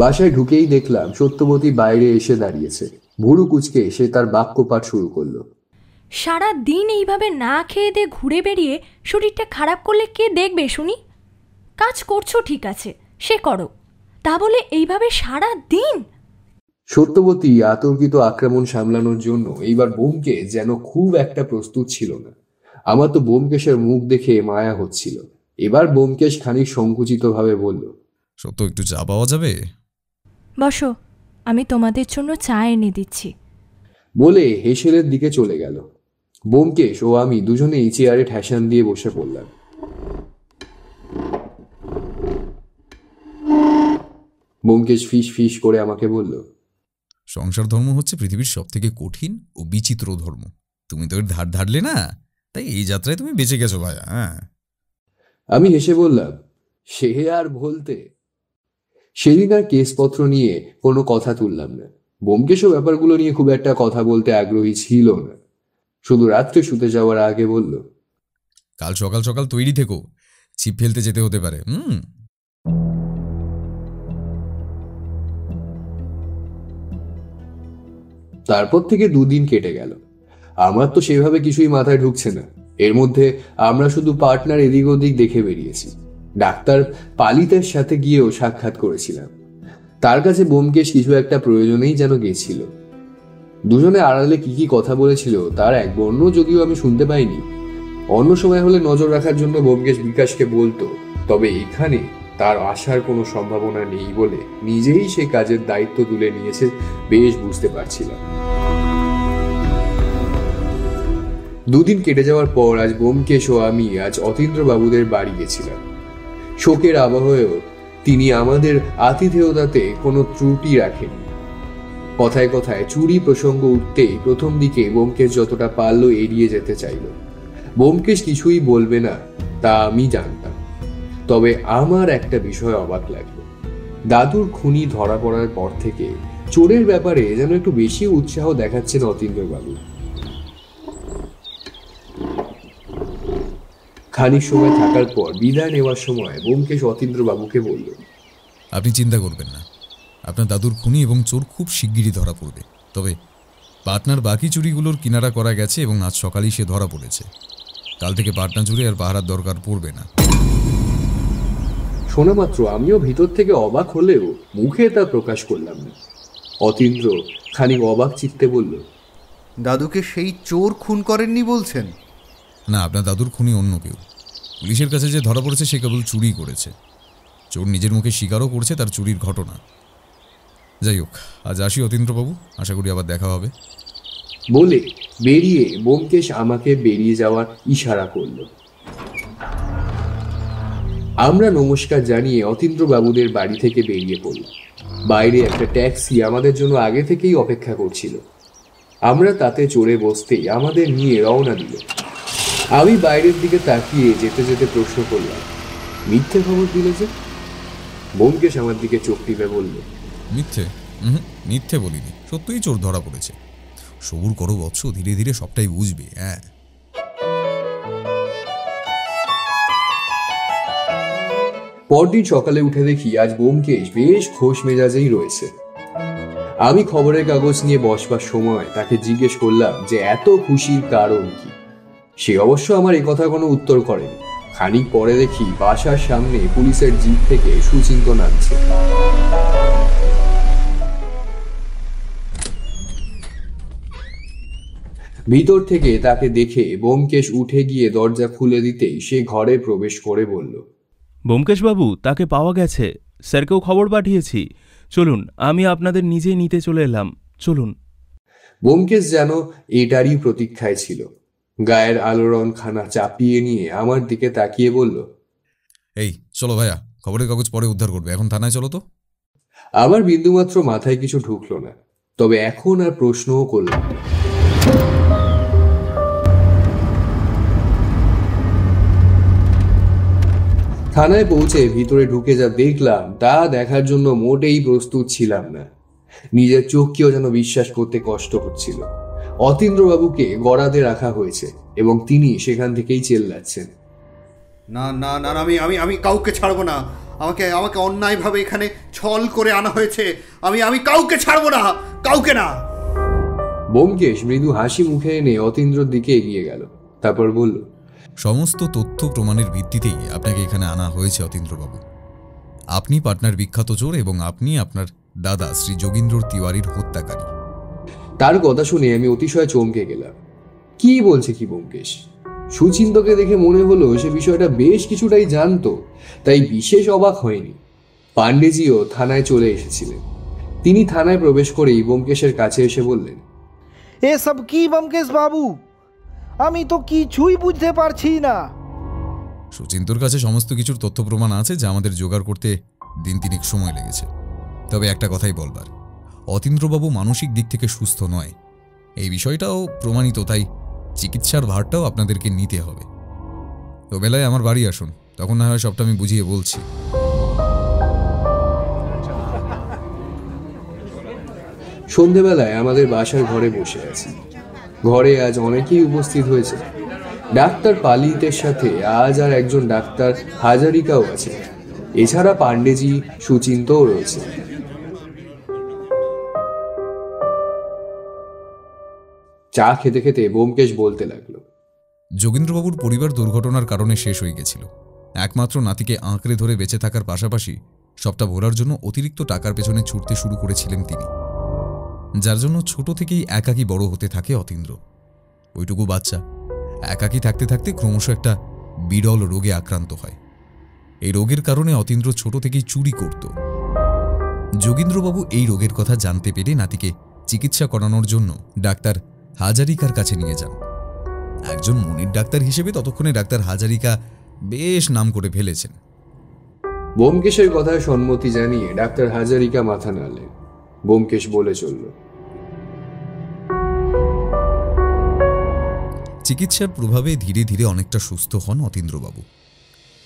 বাসায় ঢুকেই দেখলাম সত্যবতী বাইরে এসে দাঁড়িয়েছে। ভুরু কুচকে এসে তার বাক্যপাঠ শুরু করলো। সারা দিন এইভাবে না খেয়ে দিয়ে ঘুরে বেরিয়ে শরীরটা খারাপ করলে কে দেখবে শুনি? কাজ করছো ঠিক আছে, সে করো, তা বলে এইভাবে সারা দিন? সত্যবতী আতঙ্কিত আক্রমণ সামলানোর জন্য এইবার ব্যোমকেশ যেন খুব একটা প্রস্তুত ছিল না। আমার তো ব্যোমকেশের মুখ দেখে মায়া হচ্ছিল। এবার ব্যোমকেশ খানিক সংকুচিত ভাবে বলল, সত্য একটু চা পাওয়া যাবে? বসো, আমি তোমাদের জন্য চা এনে দিচ্ছি। বলে হেসেলের দিকে চলে গেল। ব্যোমকেশ ও আমি দুজনেই চেয়ারে ঠ্যাসান দিয়ে বসে পড়লাম। ব্যোমকেশ ফিস ফিস করে আমাকে বলল, সংসার ধর্ম হচ্ছে পৃথিবীর সব থেকে কঠিন ও বিচিত্র ধর্ম। তুমি তো এর ধার ধারলে না, তাই এই যাত্রায় তুমি বেঁচে গেছো ভাইয়া। হ্যাঁ, আমি হেসে বললাম, সে আর বলতে। সেদিন আর কেসপত্র নিয়ে কোনো কথা তুললাম না। ব্যোমকেশও ব্যাপারগুলো নিয়ে খুব একটা কথা বলতে আগ্রহী ছিল না। শুধু রাত্রে শুতে যাওয়ার আগে বলল, কাল সকাল সকাল তৈরি থেকো, ছিপ ফেলতে যেতে হতে পারে। তারপর থেকে 2 দিন কেটে গেল। আমার তো সেভাবে কিছুই মাথায় ঢুকছে না। এর মধ্যে আমরা শুধু পার্টনার এদিক ওদিক দেখে বেরিয়েছি। ডাক্তার পালিতের সাথে গিয়েও সাক্ষাৎ করেছিলাম। তার কাছে ব্যোমকেশ কিছু একটা প্রয়োজনেই যেন গেছিল। দুজনে আড়ালে কি কি কথা বলেছিল তার এক বর্ণ যদিও আমি শুনতে পাইনি। অন্য সময় হলে নজর রাখার জন্য ব্যোমকেশ বিকাশকে বলতো, তবে এখানে তার আসার কোনো সম্ভাবনা নেই বলে নিজেই সে কাজের দায়িত্ব তুলে নিয়েছে বেশ বুঝতে পারছিলাম। 2 দিন কেটে যাওয়ার পর আজ ব্যোমকেশ ও আমি আজ অতীন্দ্রবাবুদের বাড়ি গেছিলাম। শোকের আবহেও তিনি আমাদের আতিথেয়তাতে কোনো ত্রুটি রাখেন। কথায় কথায় চুরি প্রসঙ্গ উঠতেই প্রথম দিকে ব্যোমকেশ যতটা পারল এড়িয়ে যেতে চাইল। ব্যোমকেশ কিছুই বলবে না তা আমি জানতাম। তবে আমার একটা বিষয় অবাক লাগলো। দাদুর খুনি ধরা পড়ার পর থেকে চোরের ব্যাপারে যেন একটু বেশি উৎসাহ দেখাচ্ছেন অতীন্দ্রবাবু। খানিক সময় থাকার পর বিদায় নেওয়ার সময় ব্যোমকেশ অতীন্দ্রবাবুকে বলল, আপনি চিন্তা করবেন না, আপনার দাদুর খুনি এবং চোর খুব শিগগিরই ধরা পড়বে। তবে পাটনার বাকি চুরিগুলোর কিনারা করা গেছে এবং আজ সকালেই সে ধরা পড়েছে। কাল থেকে পাটনা চুরি আর পাহারার দরকার পড়বে না। শোনা মাত্র আমিও ভিতর থেকে অবাক হলেও মুখে তা প্রকাশ করলাম না। অতীন্দ্র খানিক অবাক চিত্তে বলল, দাদুকে সেই চোর খুন করেননি বলছেন? না, আপনার দাদুর খুনি অন্য কেউ। পুলিশের কাছে যে ধরা পড়েছে সে কেবল চুরি করেছে। চোর নিজের মুখে স্বীকারও করছে তার চুরির ঘটনা। যাই হোক, আজ আসি অতীন্দ্রবাবু, আশা করি আবার দেখা হবে। বলে বেরিয়ে ব্যোমকেশ আমাকে বেরিয়ে যাওয়ার ইশারা করল। আমরা নমস্কার জানিয়ে অতীন্দ্রবাবুদের বাড়ি থেকে বেরিয়ে পড়লাম। বাইরে একটা ট্যাক্সি আমাদের জন্য আগে থেকেই অপেক্ষা করছিল। আমরা তাতে চড়ে বসতেই আমাদের নিয়ে রওনা দিল। আমি বাইরের দিকে তাকিয়ে যেতে যেতে প্রশ্ন করলাম, মিথ্যে খবর দিলে যে? ব্যোমকেশ আমার দিকে চোখ টিপে বলল, মিথ্যে? মিথ্যে বলিনি, সত্যিই চোর ধরা পড়েছে। সবুর করো বৎস, ধীরে ধীরে সবটাই বুঝবে। হ্যাঁ, পরদিন সকালে উঠে দেখি আজ ব্যোমকেশ বেশ খোশ মেজাজেই রয়েছে। আমি খবরের কাগজ নিয়ে বসবার সময় তাকে জিজ্ঞেস করলাম যে এত খুশির কারণ কি। সে অবশ্য আমার এই কথা কোনো উত্তর করেনি। খানিক পরে দেখি বাসার সামনে পুলিশের জিপ থেকে সুচিন্ত নামছে। ভিতর থেকে তাকে দেখে ব্যোমকেশ উঠে গিয়ে দরজা খুলে দিতেই সে ঘরে প্রবেশ করে বলল, ব্যোমকেশবাবু, তাকে পাওয়া গেছে। স্যারকেও খবর পাঠিয়েছি। চলুন, আমি আপনাদের নিজেই নিতে চলে এলাম। চলুন। ব্যোমকেশ যেন এটারই প্রতীক্ষায় ছিল। গায়ের আলোড়ন খানা চাপিয়ে নিয়ে আমার দিকে তাকিয়ে বলল, এই চলো ভাইয়া, খবরের কাগজ পরে উদ্ধার করবে, এখন থানায় চলো তো। আমার বিন্দুমাত্র মাথায় কিছু ঢুকলো না, তবে এখন আর প্রশ্নও করলাম না। থানায় পৌঁছে ভিতরে ঢুকে যা দেখলাম তা দেখার জন্য মোটেই প্রস্তুত ছিলাম না। নিজের চোখকেও যেন বিশ্বাস করতে কষ্ট হচ্ছিল। অতীন্দ্রবাবুকে গড়াতে রাখা হয়েছে এবং তিনি সেখান থেকেই চেল্লাচ্ছেন, না না না, আমি আমি আমি কাউকে ছাড়বো না। আমাকে আমাকে অন্যায়ভাবে এখানে ছল করে আনা হয়েছে। আমি আমি কাউকে ছাড়বো না, কাউকে না। ব্যোমকেশ মৃদু হাসি মুখে এনে অতীন্দ্রর দিকে এগিয়ে গেল। তারপর বলল, সমস্ত তথ্য প্রমাণের ভিত্তিতেই আপনাকে এখানে আনা হয়েছে অতীন্দ্রবাবু। আপনি পাটনার বিখ্যাত চোর এবং আপনি আপনার দাদা শ্রী যোগীন্দ্র তিওয়ারির হত্যাকারী। তার কথা শুনে আমি অতিশয় চমকে গেলাম। কি বলছে কি ব্যোমকেশ? সুচিন্তকে দেখে মনে হলো সে বিষয়টা বেশ কিছুটাই জানতো, তাই বিশেষ অবাক হয়নি। পাণ্ডেজিও থানায় চলে এসেছিলেন। তিনি থানায় প্রবেশ করেই ব্যোমকেশের কাছে এসে বললেন, এসব কি ব্যোমকেশ বাবু? আমি তো কিছুই বুঝতে পারছি না। সুচিন্তর কাছে সমস্ত কিছুর তথ্য প্রমাণ আছে, যা আমাদের জোগাড় করতে দিন তিনেক সময় লেগেছে। তবে একটা কথাই বলবার, অতীন্দ্রবাবু মানসিক দিক থেকে সুস্থ নয়, এই বিষয়টাও প্রমাণিত। তাই চিকিৎসার ভারটাও আপনাদেরকে নিতে হবে। তো বেলায় আমার বাড়ি আসুন, তখন না হয় সবটা আমি বুঝিয়ে বলছি। সন্ধেবেলায় আমাদের বাসার ঘরে বসে আছি। ঘরে আজ অনেকেই উপস্থিত হয়েছে। ডাক্তার পালিতের সাথে আজ আর একজন ডাক্তার হাজারিকাও আছে। এছাড়া পাণ্ডেজি, সুচিন্তও রয়েছে। চা খেতে খেতে ব্যোমকেশ বলতে লাগলো, যোগেন্দ্রবাবুর পরিবার দুর্ঘটনার কারণে শেষ হয়ে গেছিল। একমাত্র নাতিকে আঁকড়ে ধরে বেঁচে থাকার পাশাপাশি সবটা ভোলার জন্য অতিরিক্ত টাকার পেছনে ছুটতে শুরু করেছিলেন তিনি, যার জন্য ছোট থেকেই একাকী বড় হতে থাকে অতীন্দ্র। ওইটুকু বাচ্চা একাকী থাকতে থাকতে ক্রমশ একটা বিরল রোগে আক্রান্ত হয়। এই রোগের কারণে অতীন্দ্র ছোট থেকেই চুরি করত। যোগেন্দ্রবাবু এই রোগের কথা জানতে পেরে নাতিকে চিকিৎসা করানোর জন্য ডাক্তার হাজারিকার কাছে নিয়ে যান। একজন মনির ডাক্তার হিসেবে ততক্ষণে ডাক্তার হাজারিকা বেশ নাম করে ফেলেছেন। ব্যোমকেশের কথায় সম্মতি জানিয়ে ডাক্তার হাজারিকা মাথা নাড়লেন। ব্যোমকেশ বলে চলল, চিকিৎসার প্রভাবে ধীরে ধীরে অনেকটা সুস্থ হন অতীন্দ্রবাবু।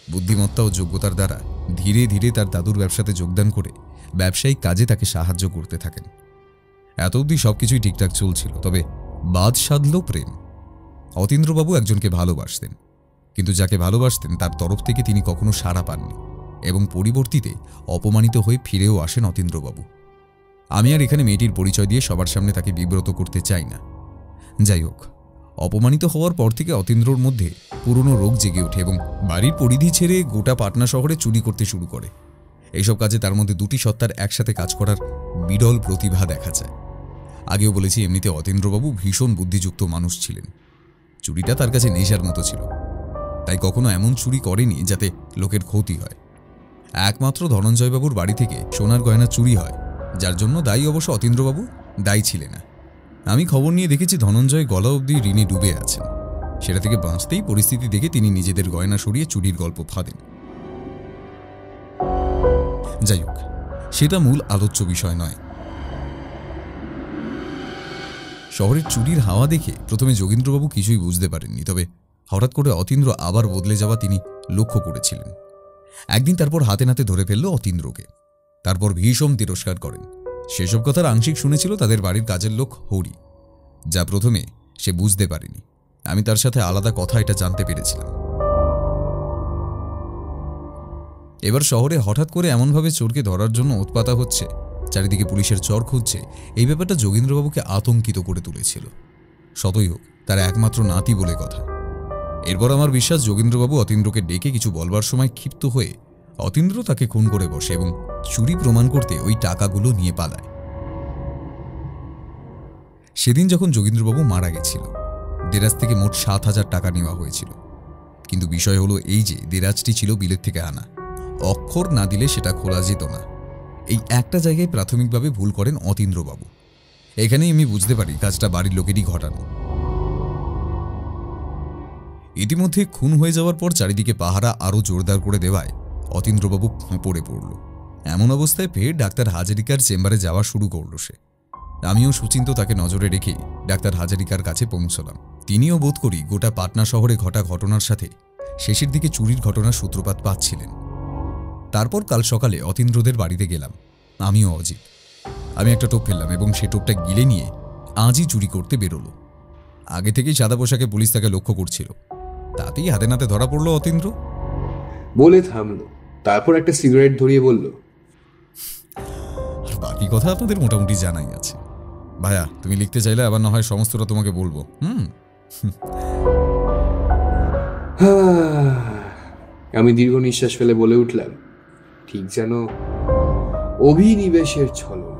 বুদ্ধিমত্তা ও যোগ্যতার দ্বারা ধীরে ধীরে তার দাদুর ব্যবসাতে যোগদান করে ব্যবসায়িক কাজে তাকে সাহায্য করতে থাকেন। এত অবধি সবকিছুই ঠিকঠাক চলছিল। তবে বাদ সাধল প্রেম। অতীন্দ্রবাবু একজনকে ভালোবাসতেন, কিন্তু যাকে ভালোবাসতেন তার তরফ থেকে তিনি কখনো সাড়া পাননি এবং পরিবর্তিতে অপমানিত হয়ে ফিরেও আসেন অতীন্দ্রবাবু। আমি আর এখানে মেয়েটির পরিচয় দিয়ে সবার সামনে তাকে বিব্রত করতে চাই না। যাই হোক, অপমানিত হওয়ার পর থেকে অতীন্দ্রর মধ্যে পুরনো রোগ জেগে ওঠে এবং বাড়ির পরিধি ছেড়ে গোটা পাটনা শহরে চুরি করতে শুরু করে। এইসব কাজে তার মধ্যে দুটি সত্তার একসাথে কাজ করার বিরল প্রতিভা দেখা যায়। আগেও বলেছি, এমনিতে অতীন্দ্রবাবু ভীষণ বুদ্ধিযুক্ত মানুষ ছিলেন। চুরিটা তার কাছে নেশার মতো ছিল, তাই কখনো এমন চুরি করেনি যাতে লোকের ক্ষতি হয়। একমাত্র ধনঞ্জয়বাবুর বাড়ি থেকে সোনার গয়না চুরি হয়, যার জন্য দায়ী অবশ্য অতীন্দ্রবাবু দায়ী ছিলেন না। আমি খবর নিয়ে দেখেছি ধনঞ্জয় গলা অবধি ঋণে ডুবে আছেন। সেটা থেকে বাঁচতেই পরিস্থিতি দেখে তিনি নিজেদের গয়না সরিয়ে চুরির গল্প ফাঁদেন। যাই হোক, সেটা মূল আলোচ্য বিষয় নয়। শহরের চুরির হাওয়া দেখে প্রথমে যোগেন্দ্রবাবু কিছুই বুঝতে পারেননি, তবে হঠাৎ করে অতীন্দ্র আবার বদলে যাওয়া তিনি লক্ষ্য করেছিলেন। একদিন তারপর হাতে নাতে ধরে ফেলল অতীন্দ্রকে। তারপর ভীষণ তিরস্কার করেন। সেসব কথার আংশিক শুনেছিল তাদের বাড়ির কাজের লোক হরি, যা প্রথমে সে বুঝতে পারেনি। আমি তার সাথে আলাদা কথা এটা জানতে পেরেছিলাম। এবার শহরে হঠাৎ করে এমনভাবে চোরকে ধরার জন্য উৎপাতা হচ্ছে, চারিদিকে পুলিশের চর খুঁজছে, এই ব্যাপারটা যোগেন্দ্রবাবুকে আতঙ্কিত করে তুলেছিল। সতই হোক, তার একমাত্র নাতি বলে কথা। এরপর আমার বিশ্বাস যোগেন্দ্রবাবু অতীন্দ্রকে ডেকে কিছু বলবার সময় ক্ষিপ্ত হয়ে অতীন্দ্র তাকে খুন করে বসে এবং চুরি প্রমাণ করতে ওই টাকাগুলো নিয়ে পালায়। সেদিন যখন যোগেন্দ্রবাবু মারা গেছিল, দেরাজ থেকে মোট 7,000 টাকা নেওয়া হয়েছিল। কিন্তু বিষয় হলো এই যে দেরাজটি ছিল বিলেত থেকে আনা, অক্ষর না দিলে সেটা খোলা যেত না। এই একটা জায়গায় প্রাথমিকভাবে ভুল করেন অতীন্দ্রবাবু। এখানেই আমি বুঝতে পারি কাজটা বাড়ির লোকেরই ঘটানো। ইতিমধ্যে খুন হয়ে যাওয়ার পর চারিদিকে পাহারা আরও জোরদার করে দেওয়ায় অতীন্দ্রবাবু পড়ে পড়ল। এমন অবস্থায় ফের ডাক্তার হাজারিকার চেম্বারে যাওয়া শুরু করল সে। আমিও সুচিন্ত তাকে নজরে রেখে ডাক্তার হাজারিকার কাছে পৌঁছলাম। তিনিও বোধ করি গোটা পাটনা শহরে ঘটা ঘটনার সাথে শেষের দিকে চুরির ঘটনার সূত্রপাত পাচ্ছিলেন। তারপর কাল সকালে অতীন্দ্রদের বাড়িতে গেলাম, আমিও অজিত। আমি একটা টোপ ফেললাম এবং সে টোপটা গিলে নিয়ে আজই চুরি করতে বেরোলো। আগে থেকেই সাদা পোশাকে পুলিশ তাকে লক্ষ্য করছিল, তাতেই হাতে নাতে ধরা পড়ল অতীন্দ্র। বলে থামলো, তারপর একটা সিগারেট ধরিয়ে বলল, বাকি কথা আপনাদের মোটামুটি জানাই আছে। ভাইয়া, তুমি লিখতে চাইলে আবার না হয় সমস্তটা তোমাকে বলবো। আমি দীর্ঘ নিঃশ্বাস ফেলে বলে উঠলাম, ঠিক যেন অভিনিবেশের ছলনা।